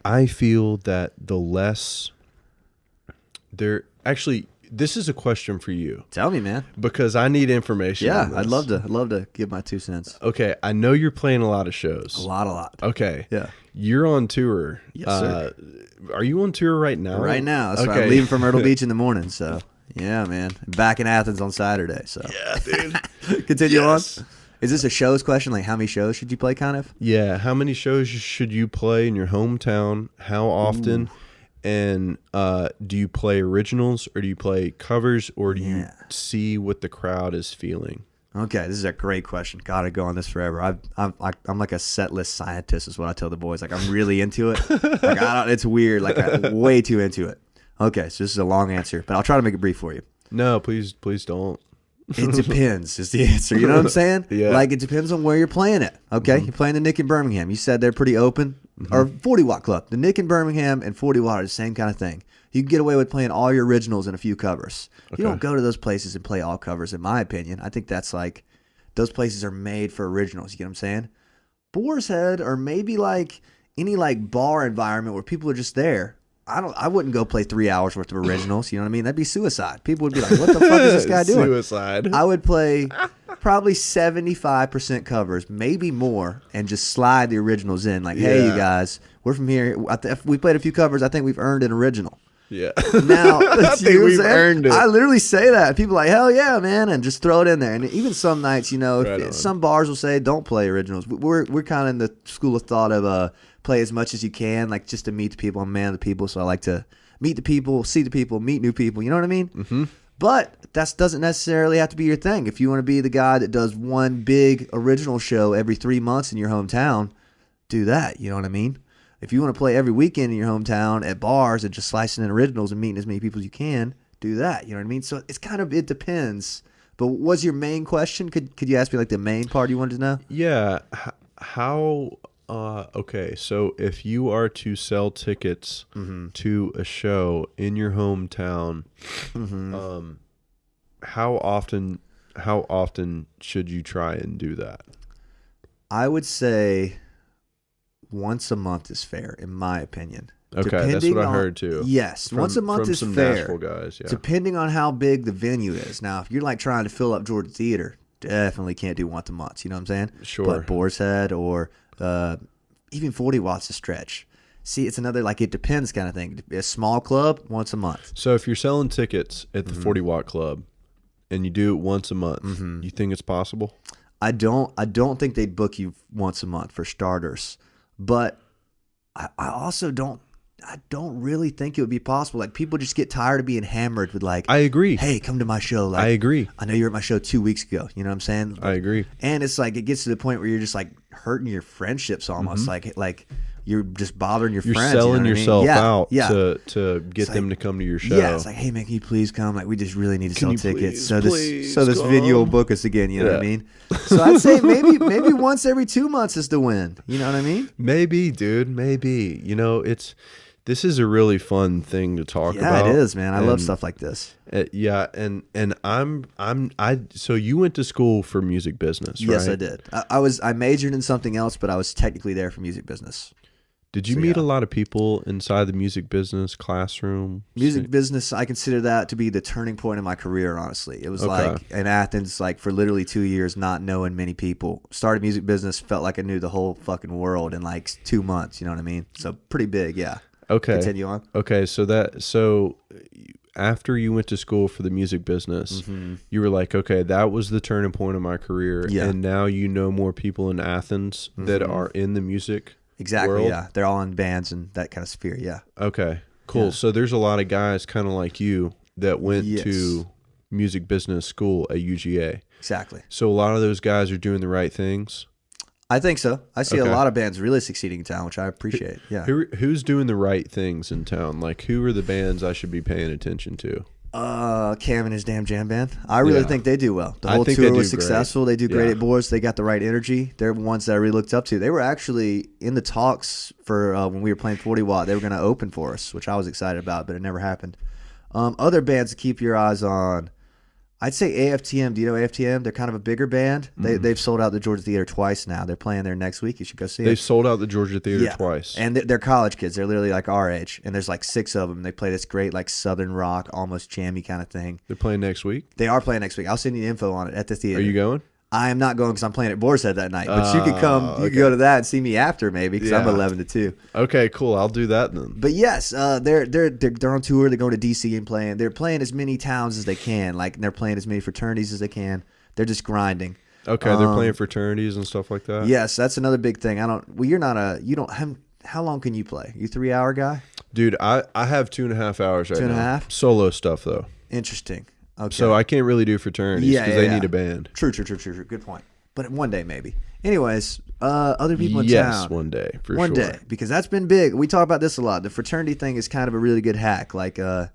I feel that the less there actually this is a question for you Tell me, man. because I need information. Yeah, on this. I'd love to give my 2 cents. Okay, I know you're playing a lot of shows. A lot. Okay. Yeah. You're on tour. Yes, sir. Are you on tour right now? Right now, that's right. I'm leaving for Myrtle Beach in the morning. So yeah, man. Back in Athens on Saturday. So Yeah, dude. continue Yes. on. Is this a shows question? Like, how many shows should you play? Kind of. Yeah. How many shows should you play in your hometown? How often? And do you play originals or do you play covers or do you Yeah. see what the crowd is feeling? Okay, this is a great question. Gotta go on this forever. I'm like a set list scientist, is what I tell the boys. Like, I'm really into it. Like, it's weird. Like, I'm way too into it. Okay, so this is a long answer, but I'll try to make it brief for you. No, please don't. It depends is the answer. You know what I'm saying? Yeah. Like, it depends on where you're playing it. Okay, You're playing the Nick in Birmingham. You said they're pretty open. Or 40 Watt Club. The Nick in Birmingham and 40 Watt are the same kind of thing. You can get away with playing all your originals and a few covers. You don't go to those places and play all covers, in my opinion. I think that's like, those places are made for originals. You get what I'm saying? Boar's Head, or maybe like any like bar environment where people are just there. I wouldn't go play 3 hours worth of originals. You know what I mean? That'd be suicide. People would be like, what the fuck is this guy doing? Suicide. I would play probably 75% covers, maybe more, and just slide the originals in. Like, hey, you Yeah. guys, we're from here. We played a few covers. I think we've earned an original. Yeah. Now, I think you know what I'm we've saying? earned it. I literally say that. People are like, hell yeah, man, and just throw it in there. And even some nights, you know, Right on. some bars will say, don't play originals. We're kind of in the school of thought of play as much as you can, like just to meet the people. I'm a man of the people, so I like to meet the people, see the people, meet new people. You know what I mean? Mm-hmm. But that doesn't necessarily have to be your thing. If you want to be the guy that does one big original show every 3 months in your hometown, do that. You know what I mean? If you want to play every weekend in your hometown at bars and just slicing in originals and meeting as many people as you can, do that. You know what I mean? So it's kind of, it depends. But what was your main question? Could you ask me like the main part you wanted to know? Yeah. How? Okay. So if you are to sell tickets to a show in your hometown, how often should you try and do that? I would say once a month is fair, in my opinion. Okay, that's Depending what I on- heard too. Yes, once a month from is some fair. Nashville guys. Yeah. Depending on how big the venue is. Now, if you're like trying to fill up Georgia Theater, definitely can't do once a month. You know what I'm saying? Sure. But Boar's Head or even 40 Watts a stretch. See, it's another like it depends kind of thing. A small club, once a month. So if you're selling tickets at the 40 Watt Club and you do it once a month, you think it's possible? I don't think they'd book you once a month for starters, but I also don't really think it would be possible. Like, people just get tired of being hammered with like, I agree. hey, come to my show. Like, I agree. I know you were at my show 2 weeks ago. You know what I'm saying? I agree. And it's like, it gets to the point where you're just like hurting your friendships almost. Mm-hmm. Like you're just bothering your You're friends. selling you know yourself what I mean? out yeah. to get them to come to your show. Yeah, it's like, hey man, can you please come? Like, we just really need to sell you tickets. please So this video will come? book us again. You know what I mean? So I'd say maybe once every 2 months is the win. You know what I mean? Maybe, dude. Maybe. This is a really fun thing to talk about. Yeah, it is, man. I love stuff like this. Yeah, and so you went to school for music business, right? Yes, I did. I majored in something else, but I was technically there for music business. Did you meet a lot of people inside the music business classroom? Music business, I consider that to be the turning point in my career, honestly. It was like in Athens, like for literally 2 years, not knowing many people. Started music business, felt like I knew the whole fucking world in like 2 months, you know what I mean? So pretty big, yeah. Okay. Continue on. Okay, so after you went to school for the music business, you were like, okay, that was the turning point of my career, and now you know more people in Athens that are in the music world? Yeah. They're all in bands and that kind of sphere, yeah. Okay, cool. Yeah. So there's a lot of guys kind of like you that went to music business school at UGA. Exactly. So a lot of those guys are doing the right things? I think so. I see a lot of bands really succeeding in town, which I appreciate. Yeah. Who's doing the right things in town? Like, who are the bands I should be paying attention to? Cam and his damn jam band. I really think they do well. The whole tour was successful. They do great at Boards. They got the right energy. They're ones that I really looked up to. They were actually in the talks for when we were playing 40 Watt. They were going to open for us, which I was excited about, but it never happened. Other bands to keep your eyes on. I'd say AFTM. Do you know AFTM? They're kind of a bigger band. They've sold out the Georgia Theater twice now. They're playing there next week. You should go see them. They've sold out the Georgia Theater twice. And they're college kids. They're literally like our age. And there's like 6 of them. They play this great like southern rock, almost jammy kind of thing. They're playing next week? They are playing next week. I'll send you the info on it at the theater. Are you going? I am not going because I'm playing at Boar's Head that night. But you could come. You could go to that and see me after maybe because I'm 11 to 2. Okay, cool. I'll do that then. But yes, they're on tour. They're going to DC and playing. They're playing as many towns as they can. Like they're playing as many fraternities as they can. They're just grinding. Okay, they're playing fraternities and stuff like that. Yes, that's another big thing. You're not a. You don't. How long can you play? You 3-hour guy? Dude, I have 2.5 hours right now. 2.5? Solo stuff though. Interesting. Okay. So I can't really do fraternities because they need a band. True. Good point. But one day maybe. Anyways, other people in town. Yes, one day for sure. One day, because that's been big. We talk about this a lot. The fraternity thing is kind of a really good hack. Like, not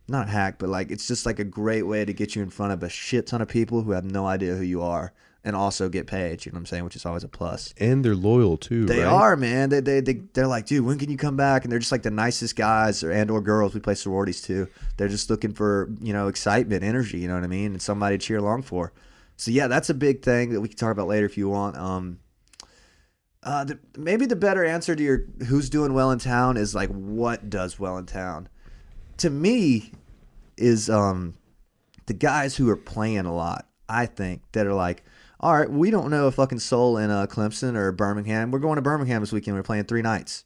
a hack, but like it's just like a great way to get you in front of a shit ton of people who have no idea who you are. And also get paid, you know what I'm saying, which is always a plus. And they're loyal too. They right? are, man. They're like, dude, when can you come back? And they're just like the nicest guys or girls. We play sororities too. They're just looking for excitement, energy. You know what I mean, and somebody to cheer along for. So yeah, that's a big thing that we can talk about later if you want. Maybe the better answer to your who's doing well in town is like what does well in town. To me, is the guys who are playing a lot. I think that are like, all right, we don't know a fucking soul in Clemson or Birmingham. We're going to Birmingham this weekend. We're playing 3 nights.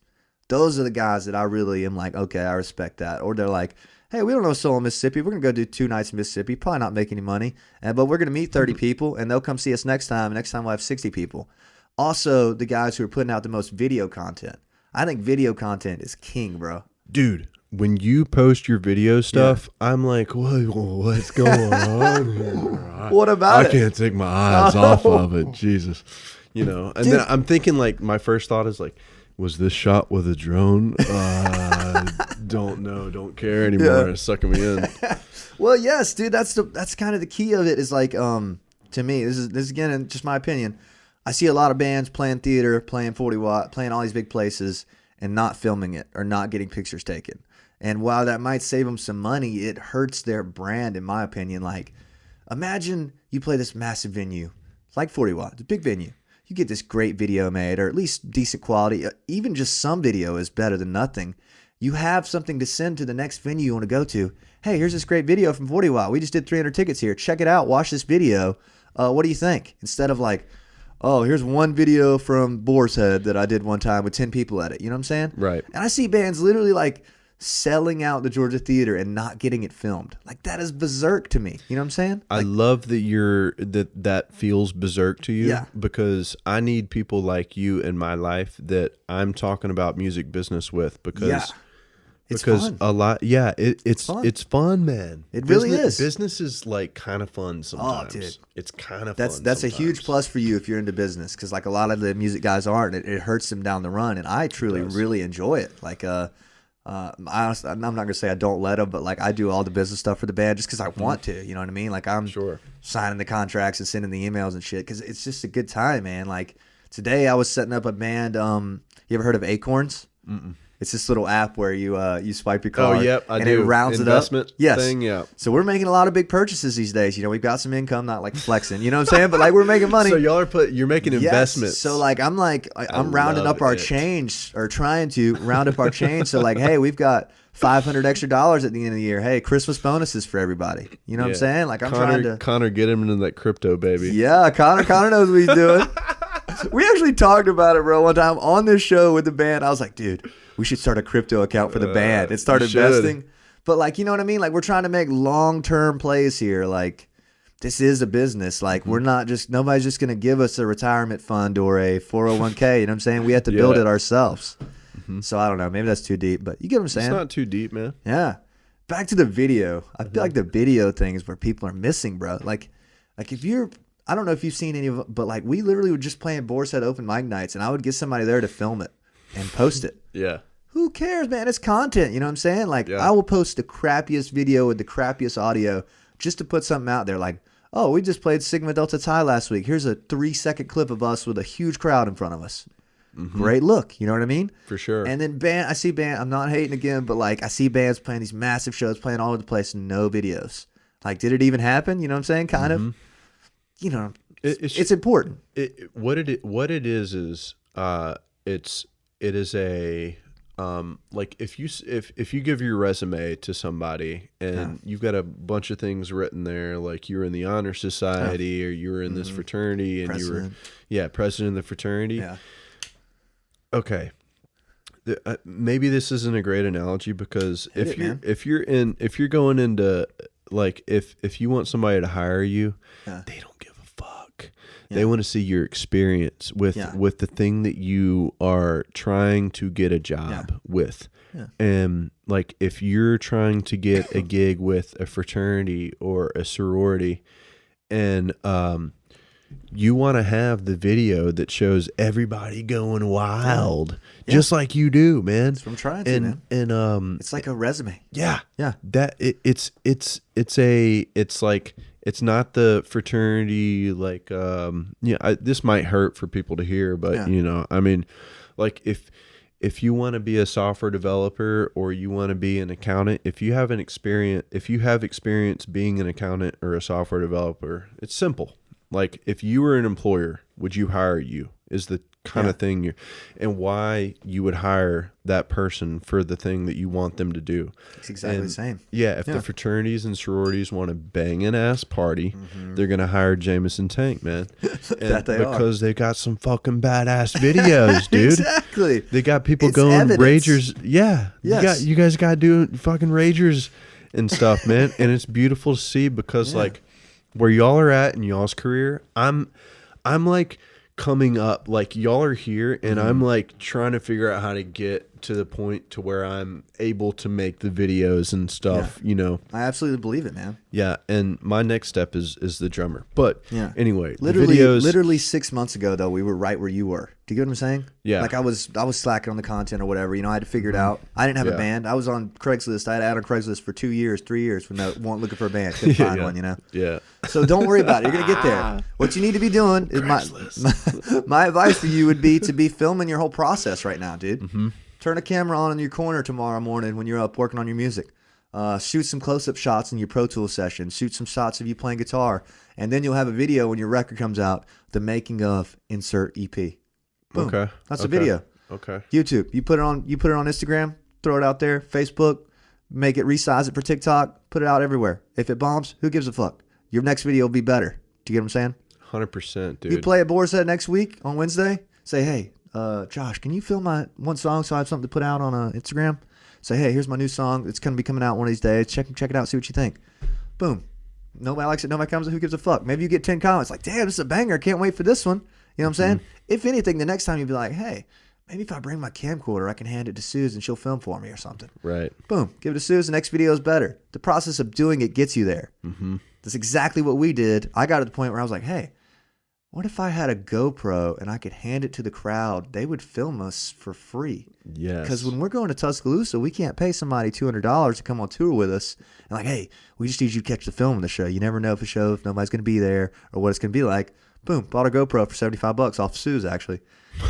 Those are the guys that I really am like, okay, I respect that. Or they're like, hey, we don't know a soul in Mississippi. We're going to go do 2 nights in Mississippi. Probably not make any money. But we're going to meet 30 people, and they'll come see us next time. Next time we'll have 60 people. Also, the guys who are putting out the most video content. I think video content is king, bro. Dude, when you post your video stuff, I'm like, what's going on here? What about it? I can't take my eyes off of it. Jesus. And then I'm thinking like, my first thought is like, was this shot with a drone? Don't know. Don't care anymore. It's sucking me in. Well, yes, dude. That's kind of the key of it is like, to me, this is again, just my opinion. I see a lot of bands playing theater, playing 40 Watt, playing all these big places and not filming it or not getting pictures taken. And while that might save them some money, it hurts their brand, in my opinion. Like, imagine you play this massive venue, like 40 Watt, it's a big venue. You get this great video made, or at least decent quality. Even just some video is better than nothing. You have something to send to the next venue you want to go to. Hey, here's this great video from 40 Watt. We just did 300 tickets here. Check it out. Watch this video. What do you think? Instead of like, oh, here's one video from Boar's Head that I did one time with 10 people at it. You know what I'm saying? Right. And I see bands literally like selling out the Georgia Theater and not getting it filmed. Like, that is berserk to me. You know what I'm saying? I love that that feels berserk to you, because I need people like you in my life that I'm talking about music business with, because It's because fun. a lot, fun. it's fun, man. It really is. Business is like kind of fun sometimes. Dude. It's kind of That's fun. a sometimes. huge plus for you if you're into business, because like a lot of the music guys aren't. It hurts them down the run, and I truly really enjoy it. Like honestly, I'm not gonna say I don't let them, but like I do all the business stuff for the band just because I want to. You know what I mean? Like I'm signing the contracts and sending the emails and shit because it's just a good time, man. Like today I was setting up a band. You ever heard of Acorns? Mm-mm. It's this little app where you swipe your card. Oh, yep, I and do. it rounds Investment it up. Yes. thing, yeah. So we're making a lot of big purchases these days. You know, we've got some income, not like flexing. You know what I'm saying? But like we're making money. So you're making investments. So like I'm rounding up our change, or trying to round up our change. So like, hey, we've got $500 extra at the end of the year. Hey, Christmas bonuses for everybody. You know what I'm saying? Like Connor, get him into that crypto, baby. Yeah, Connor knows what he's doing. We actually talked about it, bro, one time on this show with the band. I was like, dude, we should start a crypto account for the band and start investing. But like, you know what I mean? Like we're trying to make long-term plays here. Like this is a business. Like we're not just, nobody's just going to give us a retirement fund or a 401k. You know what I'm saying? We have to build it ourselves. Mm-hmm. So I don't know. Maybe that's too deep, but you get what I'm saying? It's not too deep, man. Yeah. Back to the video. I feel like the video thing is where people are missing, bro. Like if you're, I don't know if you've seen any of it, but like we literally were just playing Boar's Head open mic nights, and I would get somebody there to film it and post it. Yeah. Who cares, man? It's content. You know what I'm saying? Like I will post the crappiest video with the crappiest audio just to put something out there. Like, oh, we just played Sigma Delta Chi last week. Here's a 3-second clip of us with a huge crowd in front of us. Mm-hmm. Great look. You know what I mean? For sure. And then I see band. I'm not hating again, but like I see bands playing these massive shows, playing all over the place, no videos. Like, did it even happen? You know what I'm saying? Kind of. You know, it's important. What it is it is a like if you give your resume to somebody and you've got a bunch of things written there, like you were in the honor society or you were in this fraternity and president. you were president of the fraternity. Yeah. Okay. Maybe this isn't a great analogy because if you're going into like if you want somebody to hire you, they don't give a fuck. Yeah. They want to see your experience with the thing that you are trying to get a job with. Yeah. And like if you're trying to get a gig with a fraternity or a sorority and you want to have the video that shows everybody going wild, just like you do, man. That's what I'm trying to, man. And it's like a resume. Yeah, yeah. That it's like it's not the fraternity like this might hurt for people to hear, but you know, I mean, like if you want to be a software developer or you want to be an accountant, if you have experience being an accountant or a software developer, it's simple. Like if you were an employer, would you hire you? Is the kind of thing and why you would hire that person for the thing that you want them to do. It's exactly the same. Yeah, if the fraternities and sororities want to bang an ass party, they're gonna hire Jameson Tank, man. Because they got some fucking badass videos, dude. Exactly. They got people going evidence. Ragers. Yeah. Yes. You guys got to do fucking ragers and stuff, man. And it's beautiful to see because like where y'all are at in y'all's career, I'm like coming up, like y'all are here and I'm like trying to figure out how to get to the point to where I'm able to make the videos and stuff, you know. I absolutely believe it, man. Yeah, and my next step is the drummer. But anyway, literally 6 months ago though, we were right where you were. Do you get what I'm saying? Yeah. Like I was slacking on the content or whatever, you know, I had to figure it out. I didn't have a band. I was on Craigslist. I had ad on Craigslist for 2 years, 3 years when I wasn't looking for a band. Couldn't find one, you know. Yeah. So don't worry about it. You're gonna get there. What you need to be doing is my advice for you would be to be filming your whole process right now, dude. Mm-hmm. Turn a camera on in your corner tomorrow morning when you're up working on your music. Shoot some close-up shots in your Pro Tools session. Shoot some shots of you playing guitar. And then you'll have a video when your record comes out, the making of insert EP. Boom. Okay. That's a video. Okay. YouTube. You put it on Instagram, throw it out there, Facebook, make it, resize it for TikTok, put it out everywhere. If it bombs, who gives a fuck? Your next video will be better. Do you get what I'm saying? 100%, dude. You play at Boar's Head next week on Wednesday, say, hey, Josh, can you film my one song so I have something to put out on Instagram? Say, hey, here's my new song. It's going to be coming out one of these days. Check it out. See what you think. Boom. Nobody likes it. Nobody comes. Who gives a fuck? Maybe you get 10 comments like, damn, this is a banger. Can't wait for this one. You know what I'm saying? If anything, the next time you'll be like, hey, maybe if I bring my camcorder, I can hand it to Suze and she'll film for me or something. Right. Boom, give it to Suze. The next video is better. The process of doing it gets you there. Mm-hmm. That's exactly what we did. I got to the point where I was like, hey, what if I had a GoPro and I could hand it to the crowd? They would film us for free. Yes. Because when we're going to Tuscaloosa, we can't pay somebody $200 to come on tour with us. And like, hey, we just need you to catch the film of the show. You never know if nobody's going to be there or what it's going to be like. Boom, bought a GoPro for $75 off Suze, actually.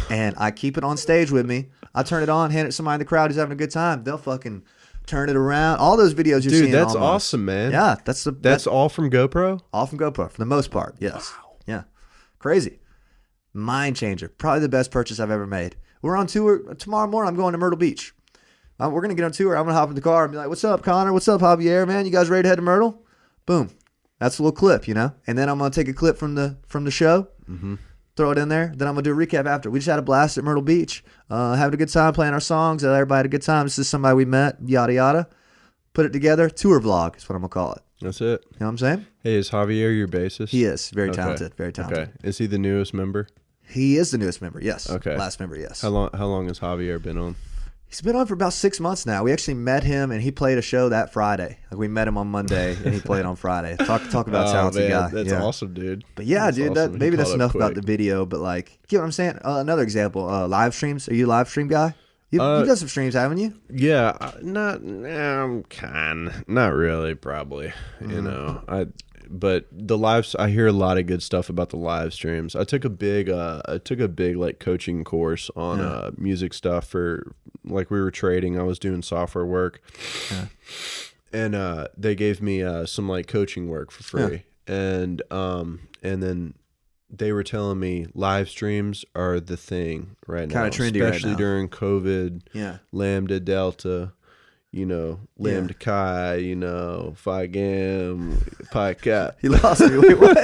And I keep it on stage with me. I turn it on, hand it to somebody in the crowd who's having a good time. They'll fucking turn it around. All those videos you're seeing. Dude, that's almost. awesome, man. Yeah, that's all from GoPro? All from GoPro, for the most part, yes. Wow. Yeah. Crazy. Mind changer. Probably the best purchase I've ever made. We're on tour. Tomorrow morning, I'm going to Myrtle Beach. We're going to get on tour. I'm going to hop in the car and be like, what's up, Connor? What's up, Javier, man? You guys ready to head to Myrtle? Boom. That's a little clip, you know? And then I'm going to take a clip from the show, throw it in there. Then I'm going to do a recap after. We just had a blast at Myrtle Beach, having a good time playing our songs. Everybody had a good time. This is somebody we met, yada, yada. Put it together. Tour vlog is what I'm going to call it. That's it. You know what I'm saying? Hey, is Javier your bassist? He is. Very talented. Very talented. Okay. Is he the newest member? He is the newest member, yes. Okay. Last member, yes. How long has Javier been on? He's been on for about 6 months now. We actually met him, and he played a show that Friday. Like, we met him on Monday, and he played on Friday. Talk about talented guy. That's awesome, dude. But yeah, that's dude, awesome. Maybe that's enough about the video. But like, you know what I'm saying? Another example, live streams. Are you a live stream guy? You've done some streams, haven't you? Yeah, not really, probably. You know, but the lives, I hear a lot of good stuff about the live streams. I took a big like coaching course on music stuff for, like, we were trading. I was doing software work, and they gave me some like coaching work for free, and then they were telling me live streams are the thing right now, kind of trendy, especially right now. during COVID. Yeah, Lambda, Delta. You know, Lambda Chi, you know, Phi Gam, Pi Cap. He lost me. Wait, what?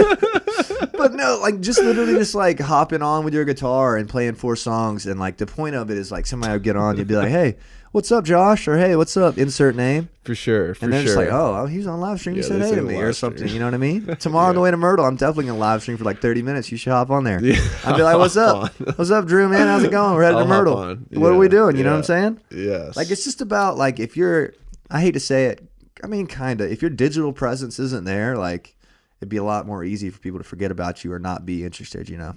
But no, like, just literally just like hopping on with your guitar and playing 4 songs. And like, the point of it is like somebody would get on, you'd be like, hey, what's up, Josh? Or hey, what's up? Insert name. For sure. And they're just like, oh, he was on live stream. He said hey to me or something. Stream. You know what I mean? Tomorrow on the way to Myrtle, I'm definitely going to live stream for like 30 minutes. You should hop on there. Yeah. I'd be like, what's up? What's up, Drew, man? How's it going? We're headed to Myrtle. What are we doing? You know what I'm saying? Yes. Like, it's just about like, if you're, I hate to say it, I mean, kind of, if your digital presence isn't there, like, it'd be a lot more easy for people to forget about you or not be interested, you know?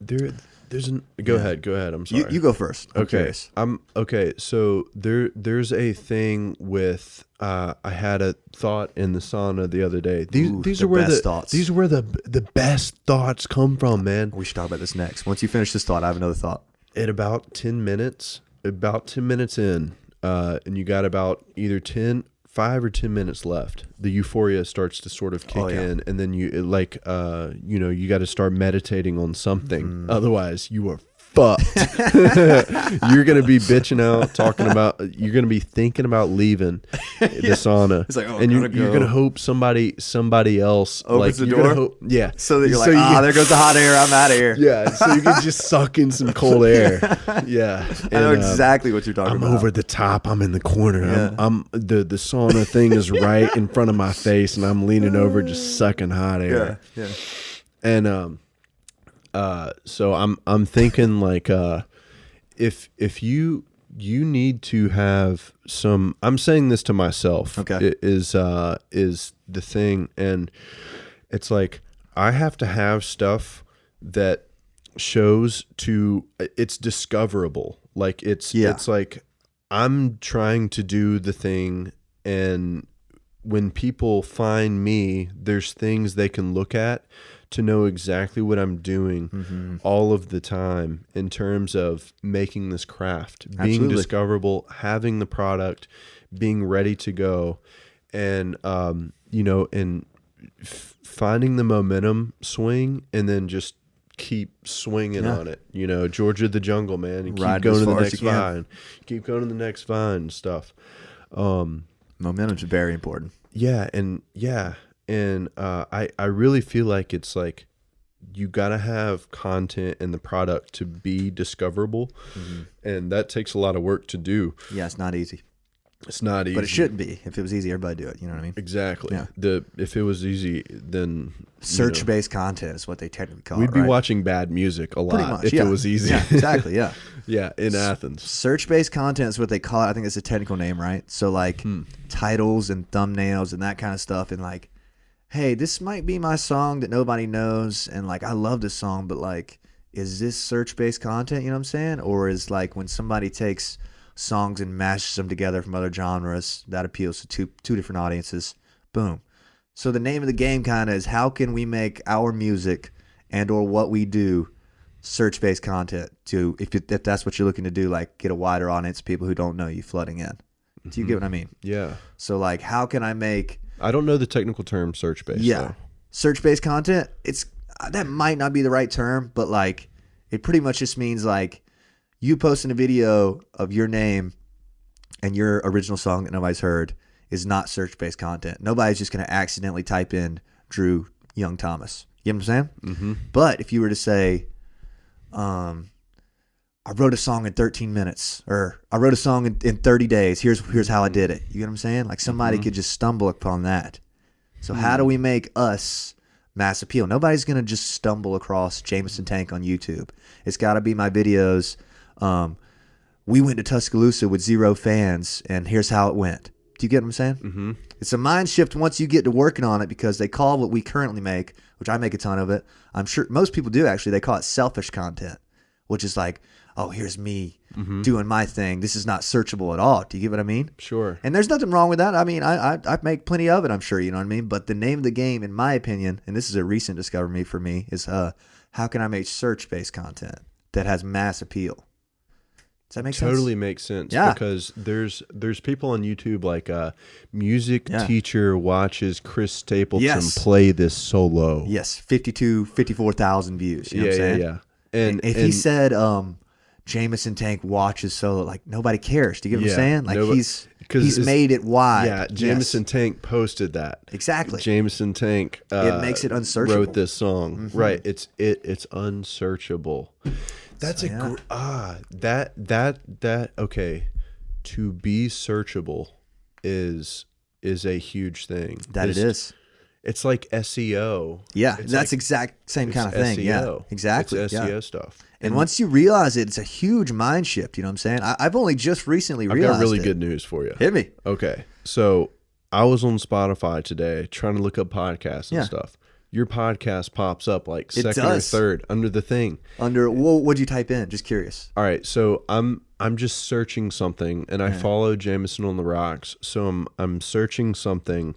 Go ahead. I'm sorry. You go first. I'm okay. curious. Okay. So there's a thing with, I had a thought in the sauna the other day. These are where best thoughts. These are where the best thoughts come from, man. We should talk about this next. Once you finish this thought, I have another thought. At about 10 minutes in, and you got about either 5 or 10 minutes left, the euphoria starts to sort of kick in, and then you got to start meditating on something. Otherwise, you are fucked. You're going to be bitching out, you're going to be thinking about leaving the sauna. It's like, and you're going to hope somebody else opens the door. Yeah. So that you're like, there goes the hot air. I'm out of here. Yeah. So you can just suck in some cold air. Yeah. I know exactly what you're talking about. I'm over the top. I'm in the corner. Yeah. I'm the sauna thing is right in front of my face, and I'm leaning over, just sucking hot air. Yeah. And so I'm thinking like, if you need to have some, I'm saying this to myself. Okay. Is the thing, and it's like I have to have stuff that shows it's discoverable. Like it's like I'm trying to do the thing, and when people find me, there's things they can look at to know exactly what I'm doing all of the time in terms of making this craft, being discoverable, having the product, being ready to go, and finding the momentum swing, and then just keep swinging on it. You know, Georgia the jungle, man, and keep going to the next vine. Keep going to the next vine and stuff. Momentum's very important. And I really feel like it's like you gotta have content and the product to be discoverable, and that takes a lot of work to do. Yeah, it's not easy. It's not easy. But it shouldn't be. If it was easy, everybody do it. You know what I mean? Exactly. Yeah. If it was easy, then Search-based content is what they technically call it. We'd be watching bad music a lot if it was easy. Yeah, exactly. Yeah. Yeah, in Athens. Search-based content is what they call it. I think it's a technical name, right? So like titles and thumbnails and that kind of stuff, and like, hey, this might be my song that nobody knows, and like I love this song, but like, is this search-based content? You know what I'm saying? Or is like when somebody takes songs and mashes them together from other genres, that appeals to two different audiences. Boom. So the name of the game kind of is how can we make our music and or what we do search-based content to, if that's what you're looking to do, like get a wider audience of people who don't know you flooding in. Do you get what I mean? Yeah. So like, how can I make... I don't know the technical term search-based. Yeah. Though. Search-based content, that might not be the right term, but like it pretty much just means like you posting a video of your name and your original song that nobody's heard is not search-based content. Nobody's just going to accidentally type in Drew Young Thomas. You know what I'm saying? Mm-hmm. But if you were to say, I wrote a song in 13 minutes, or I wrote a song in 30 days. Here's how I did it. You get what I'm saying? Like somebody could just stumble upon that. So how do we make us mass appeal? Nobody's going to just stumble across Jameson Tank on YouTube. It's got to be my videos. We went to Tuscaloosa with 0 fans, and here's how it went. Do you get what I'm saying? Mm-hmm. It's a mind shift once you get to working on it, because they call what we currently make, which I make a ton of it. I'm sure most people do actually. They call it selfish content, which is like, oh, here's me doing my thing. This is not searchable at all. Do you get what I mean? Sure. And there's nothing wrong with that. I mean, I make plenty of it, I'm sure, you know what I mean? But the name of the game, in my opinion, and this is a recent discovery for me, is how can I make search-based content that has mass appeal? Does that make sense? Totally makes sense. Yeah. Because there's people on YouTube like music teacher watches Chris Stapleton play this solo. Yes, 54,000 views. You know what I'm saying? Yeah. And if he said Jameson Tank watches solo, like nobody cares. Do you get what I'm saying? Like he's made it wide. Yeah, Jameson Tank posted that. Exactly. Jameson Tank it makes it unsearchable. Wrote this song. Right. It's unsearchable. That's okay. To be searchable is a huge thing. It is. It's like SEO. Yeah, it's that's exact same kind of thing. SEO. Yeah, exactly. It's SEO stuff. And once you realize it, it's a huge mind shift. You know what I'm saying? I've only just recently realized. I've got really good news for you. Hit me. Okay, so I was on Spotify today trying to look up podcasts and stuff. Your podcast pops up like second or third under the thing. What'd you type in? Just curious. All right, so I'm just searching something, and I follow Jameson on the Rocks. So I'm searching something,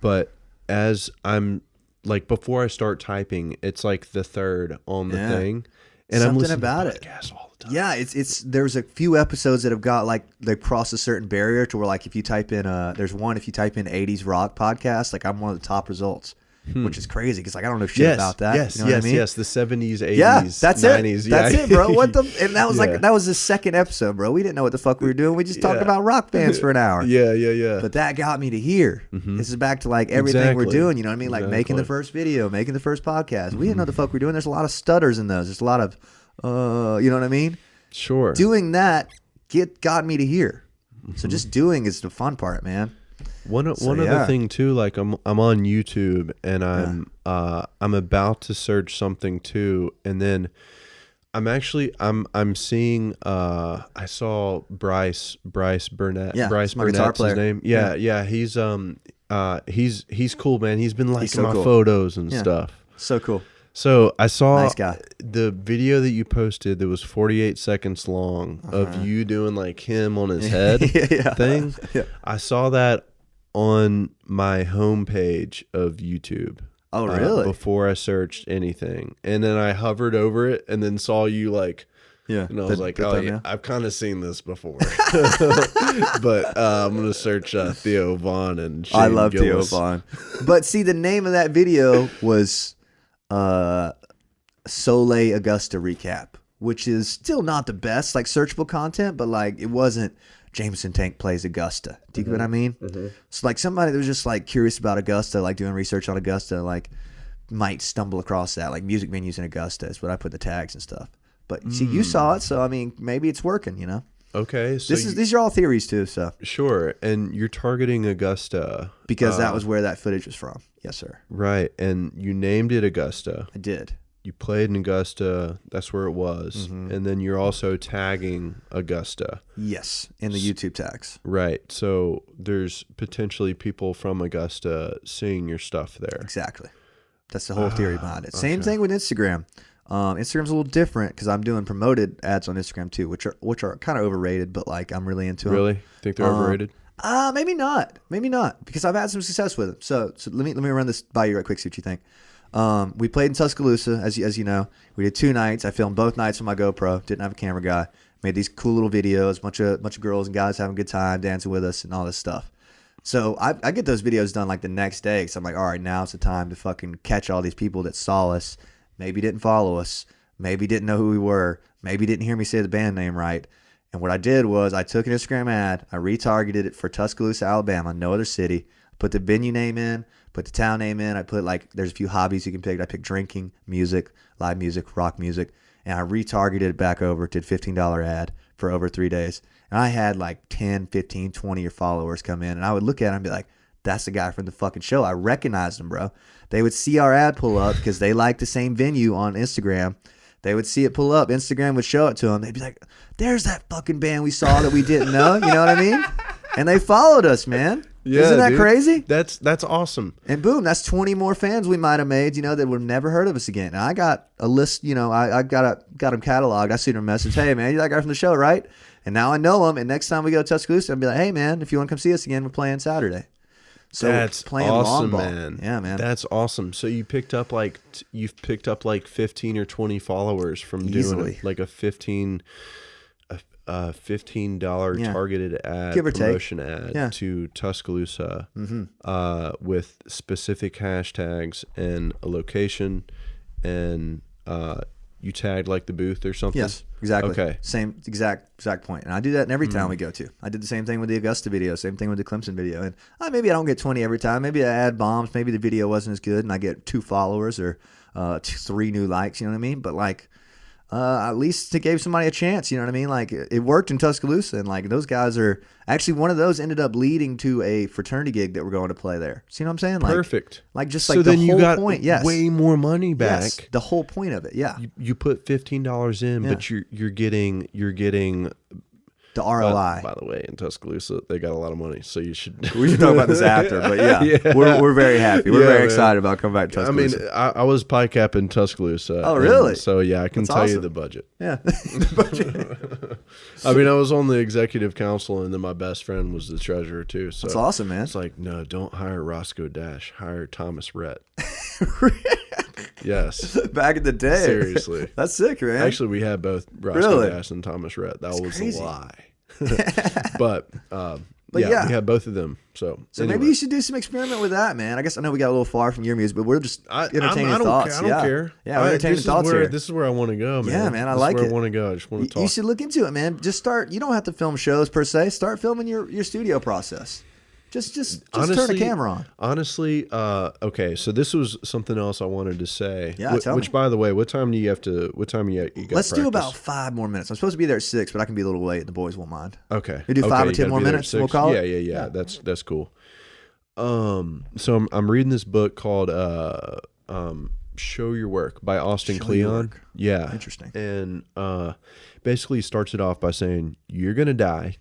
but as I'm like before I start typing, it's like the third on the thing, and something I'm listening about to podcasts all the time. Yeah, it's there's a few episodes that have got like they cross a certain barrier to where like if you type in if you type in 80s rock podcast, like I'm one of the top results. Which is crazy because like I don't know shit about that. Yes, you know what I mean? Yes. The 70s, 80s, yeah, that's 90s. It. That's it, bro. What the? And that was that was the second episode, bro. We didn't know what the fuck we were doing. We just talked about rock bands for an hour. Yeah. But that got me to here. This is back to like everything we're doing. You know what I mean? Like making the first video, making the first podcast. We didn't know what the fuck we were doing. There's a lot of stutters in those. There's a lot of, you know what I mean? Sure. Doing that got me to here. So just doing is the fun part, man. One other thing too, like I'm on YouTube and I'm about to search something too, and then I'm seeing I saw Bryce Burnett. Yeah, Bryce my guitar Burnett's player. his name. Yeah. He's cool, man. He's been liking my cool. photos and stuff. So cool. So I saw Nice guy. the video that you posted that was 48 seconds long of you doing like him on his head thing. Yeah. I saw that on my homepage of YouTube. Oh, really? Before I searched anything. And then I hovered over it and then saw you like, and I was like, oh yeah, I've kind of seen this before. But I'm going to search Theo Vaughn and Shane I love Gillis. Theo Vaughn. But see, the name of that video was Soleil Augusta Recap, which is still not the best, like searchable content, but like it wasn't Jameson Tank plays Augusta. Do you get what I mean? So like somebody that was just like curious about Augusta, like doing research on Augusta, like might stumble across that, like music venues in Augusta is what I put the tags and stuff. But see, you saw it, so I mean, maybe it's working, you know? Okay, so These are all theories too. So sure, and you're targeting Augusta because that was where that footage was from. Yes, sir. right? And you named it Augusta. I did. You played in Augusta. That's where it was, Mm-hmm. and then you're also tagging Augusta. Yes, in the YouTube tags. Right. So there's potentially people from Augusta seeing your stuff there. Exactly. That's the whole theory behind it. Same thing with Instagram. Instagram's a little different because I'm doing promoted ads on Instagram too, which are kind of overrated, but like I'm really into them. Really? Think they're overrated? Maybe not. Maybe not because I've had some success with them. So let me run this by you right quick. See what you think. We played in Tuscaloosa, as you know. We did 2 nights. I filmed both nights with my GoPro. Didn't have a camera guy. Made these cool little videos. Bunch of girls and guys having a good time, dancing with us, and all this stuff. So I get those videos done like the next day. So I'm like, all right, now it's the time to fucking catch all these people that saw us, maybe didn't follow us, maybe didn't know who we were, maybe didn't hear me say the band name right. And what I did was I took an Instagram ad, I retargeted it for Tuscaloosa, Alabama, no other city. Put the venue name in, put the town name in. I put like, there's a few hobbies you can pick. I picked drinking, music, live music, rock music. And I retargeted it back over, did $15 ad for over 3 days. And I had like 10, 15, 20 of your followers come in. And I would look at them and be like, that's the guy from the fucking show. I recognized him, bro. They would see our ad pull up because they like the same venue on Instagram. They would see it pull up. Instagram would show it to them. They'd be like, there's that fucking band we saw that we didn't know. You know what I mean? And they followed us, man. Yeah, Isn't that dude. crazy? That's awesome. And boom, that's 20 more fans we might have made, that would have never heard of us again. And I got a list, I got them cataloged. I seen their message, hey, man, you're that guy from the show, right? And now I know them. And next time we go to Tuscaloosa, I'll be like, hey, man, if you want to come see us again, we're playing Saturday. So That's playing awesome, long ball. man. Yeah, man. That's awesome. So you've picked up like 15 or 20 followers from Easily. doing like a $15 targeted ad, Give or take. promotion ad Yeah. to Tuscaloosa with specific hashtags and a location, and you tagged like the booth or something. Yes, exactly. Okay. Same exact point. And I do that in every town we go to. I did the same thing with the Augusta video, same thing with the Clemson video. And maybe I don't get 20 every time. Maybe the ad bombs. Maybe the video wasn't as good and I get 2 followers or 3 new likes, you know what I mean? But like, at least it gave somebody a chance, you know what I mean? Like it worked in Tuscaloosa, and like those guys are actually, one of those ended up leading to a fraternity gig that we're going to play there. See what I'm saying? Like, Perfect. Like just So like then the you whole got point. Yes. way more money back. Yes. The whole point of it. Yeah. You put $15 in, but you're getting The ROI. By the way, in Tuscaloosa, they got a lot of money, so you should. We should talk about this after, but yeah. We're very happy. We're very excited about coming back to Tuscaloosa. I mean, I was pie cap in Tuscaloosa. Oh, really? So yeah, I can That's tell you awesome. the budget. Yeah. I mean, I was on the executive council, and then my best friend was the treasurer too. So That's awesome, man. it's like, no, don't hire Roscoe Dash. Hire Thomas Rhett. Yes. Back in the day. Seriously. That's sick, man. Actually, we had both Roscoe Really? Dash and Thomas Rhett. That was crazy. a lie. But yeah. we had both of them. So maybe anyway. you should do some experiment with that, man. I guess I know we got a little far from your music, but we're just entertaining I don't thoughts. I don't care. Yeah, we're entertaining thoughts here. This is where I want to go, man. Yeah, man, I This like is where it. I want to go. I just want to talk. You should look into it, man. Just start. You don't have to film shows per se. Start filming your studio process. Just Honestly, turn a camera on. Honestly, okay. So this was something else I wanted to say. Yeah, tell which, me. by the way, what time do you have to? What time you got? Let's do practice? about 5 more minutes. I'm supposed to be there at 6, but I can be a little late. The boys won't mind. Okay. We do 5 okay, or you 10 gotta more be there at minutes, and we'll 6? call yeah, it? Yeah. That's cool. So I'm reading this book called "Show Your Work" by Austin Show Your Kleon. Work. Yeah, Interesting. And basically starts it off by saying you're gonna die,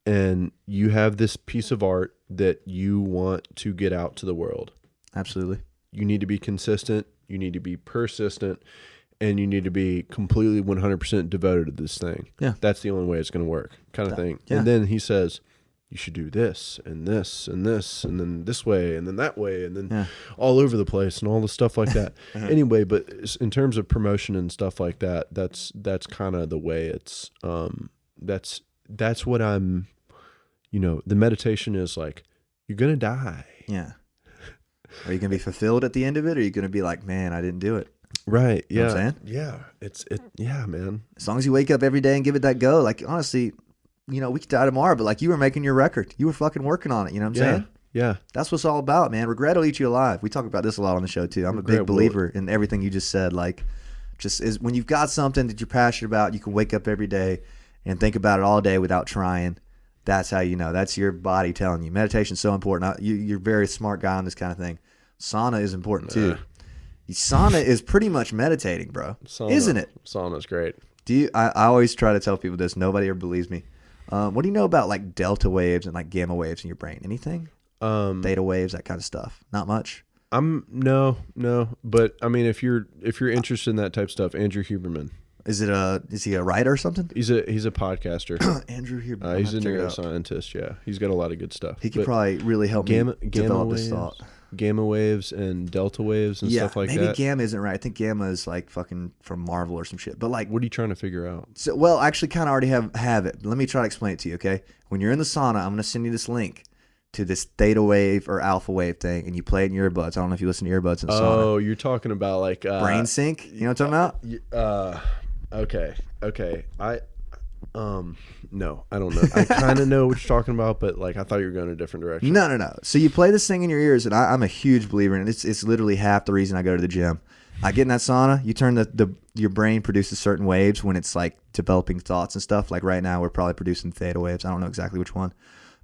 and you have this piece of art that you want to get out to the world. Absolutely. You need to be consistent. You need to be persistent. And you need to be completely 100% devoted to this thing. Yeah. That's the only way it's going to work, kind of thing. Yeah. And then he says, you should do this and this and this and then this way and then that way and then all over the place and all the stuff like that. Anyway, but in terms of promotion and stuff like that, that's kind of the way it's, that's what I'm, the meditation is like, you're going to die. Yeah. Are you going to be fulfilled at the end of it? Or are you going to be like, man, I didn't do it? Right. You know Yeah. what I'm saying? Yeah, man. As long as you wake up every day and give it that go, like, honestly, we could die tomorrow, but like you were making your record. You were fucking working on it. You know what I'm saying? Yeah. That's what's all about, man. Regret will eat you alive. We talk about this a lot on the show too. I'm a big Regret believer in everything you just said. Like, just is when you've got something that you're passionate about, you can wake up every day and think about it all day without trying. That's how you know. That's your body telling you. Meditation's so important. You're a very smart guy on this kind of thing. Sauna is important too. Sauna is pretty much meditating, bro. Isn't it? Sauna's great. I always try to tell people this. Nobody ever believes me. What do you know about like delta waves and like gamma waves in your brain? Anything? Theta waves, that kind of stuff. Not much. No. But I mean, if you're interested in that type of stuff, Andrew Huberman. Is he a writer or something? He's a podcaster. Andrew Huberman. He's a neuroscientist. Yeah, he's got a lot of good stuff. He could probably really help me develop this thought. Gamma waves and delta waves and stuff like that. Maybe gamma isn't right. I think gamma is like fucking from Marvel or some shit. But like, what are you trying to figure out? So, well, I actually kind of already have it. Let me try to explain it to you. Okay, when you're in the sauna, I'm gonna send you this link to this theta wave or alpha wave thing, and you play it in your earbuds. I don't know if you listen to earbuds in the sauna. Oh, you're talking about like brain sync. You know what I'm talking about? Okay. No, I don't know. I kind of know what you're talking about, but like I thought you were going a different direction. No. So you play this thing in your ears, and I'm a huge believer in it. It's literally half the reason I go to the gym. I get in that sauna. You turn your brain produces certain waves when it's like developing thoughts and stuff. Like right now, we're probably producing theta waves. I don't know exactly which one,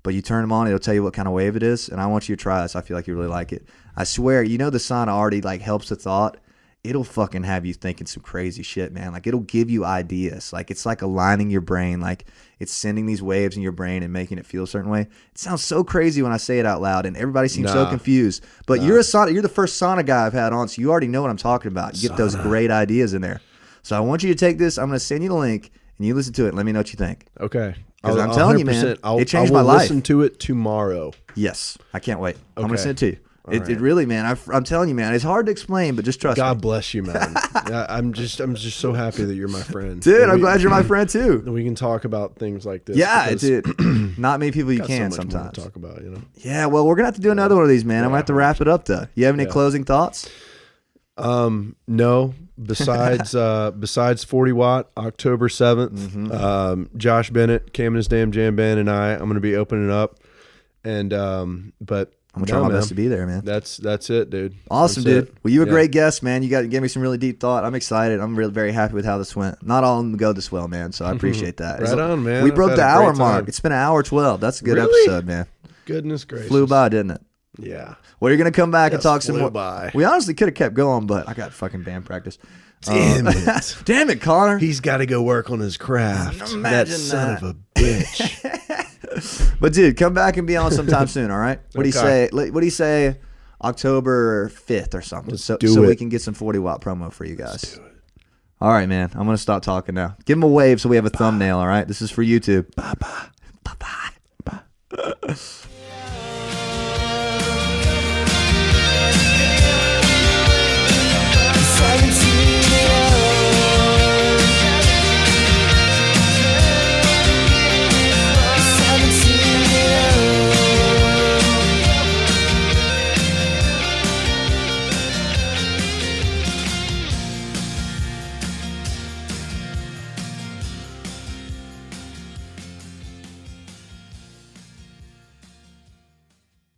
but you turn them on, it'll tell you what kind of wave it is. And I want you to try this. I feel like you really like it. I swear, the sauna already like helps the thought. It'll fucking have you thinking some crazy shit, man. Like it'll give you ideas. Like it's like aligning your brain. Like it's sending these waves in your brain and making it feel a certain way. It sounds so crazy when I say it out loud, and everybody seems so confused. But you're the first sauna guy I've had on, so you already know what I'm talking about. You get those great ideas in there. So I want you to take this. I'm going to send you the link, and you listen to it. And let me know what you think. Okay. Because I'm telling you, man, it changed my life. I'll listen to it tomorrow. Yes, I can't wait. Okay. I'm going to send it to you. It really, man. I'm telling you, man. It's hard to explain, but just trust me. God bless you, man. I'm just so happy that you're my friend, dude. I'm glad you're my friend too. We can talk about things like this. Yeah, dude. Not many people you can so much sometimes more to talk about, you know. Yeah, well, we're gonna have to do another one of these, man. I'm gonna have to wrap it up though. You have any closing thoughts? No. Besides 40 Watt, October 7th. Josh Bennett, Cam and his damn jam band, and I'm gonna be opening up, and but. I'm gonna try my best to be there, man. That's it, dude. Awesome, dude. Well, you were a great guest, man. You gave me some really deep thought. I'm excited. I'm really very happy with how this went. Not all of them go this well, man. So I appreciate that. Right on, man. We broke the hour mark. It's been an hour 12. That's a good episode, man. Goodness gracious. Flew by, didn't it? Yeah. Well, you're gonna come back and talk some more. By. We honestly could have kept going, but I got fucking band practice. Damn it. Damn it, Connor. He's got to go work on his craft. Imagine that son of a bitch. But dude, come back and be on sometime soon, all right? What do you say? What do you say? October 5th or something, so we can get some 40 Watt promo for you guys. Let's do it. All right, man. I'm gonna stop talking now. Give him a wave so we have a thumbnail. All right, this is for YouTube. Bye.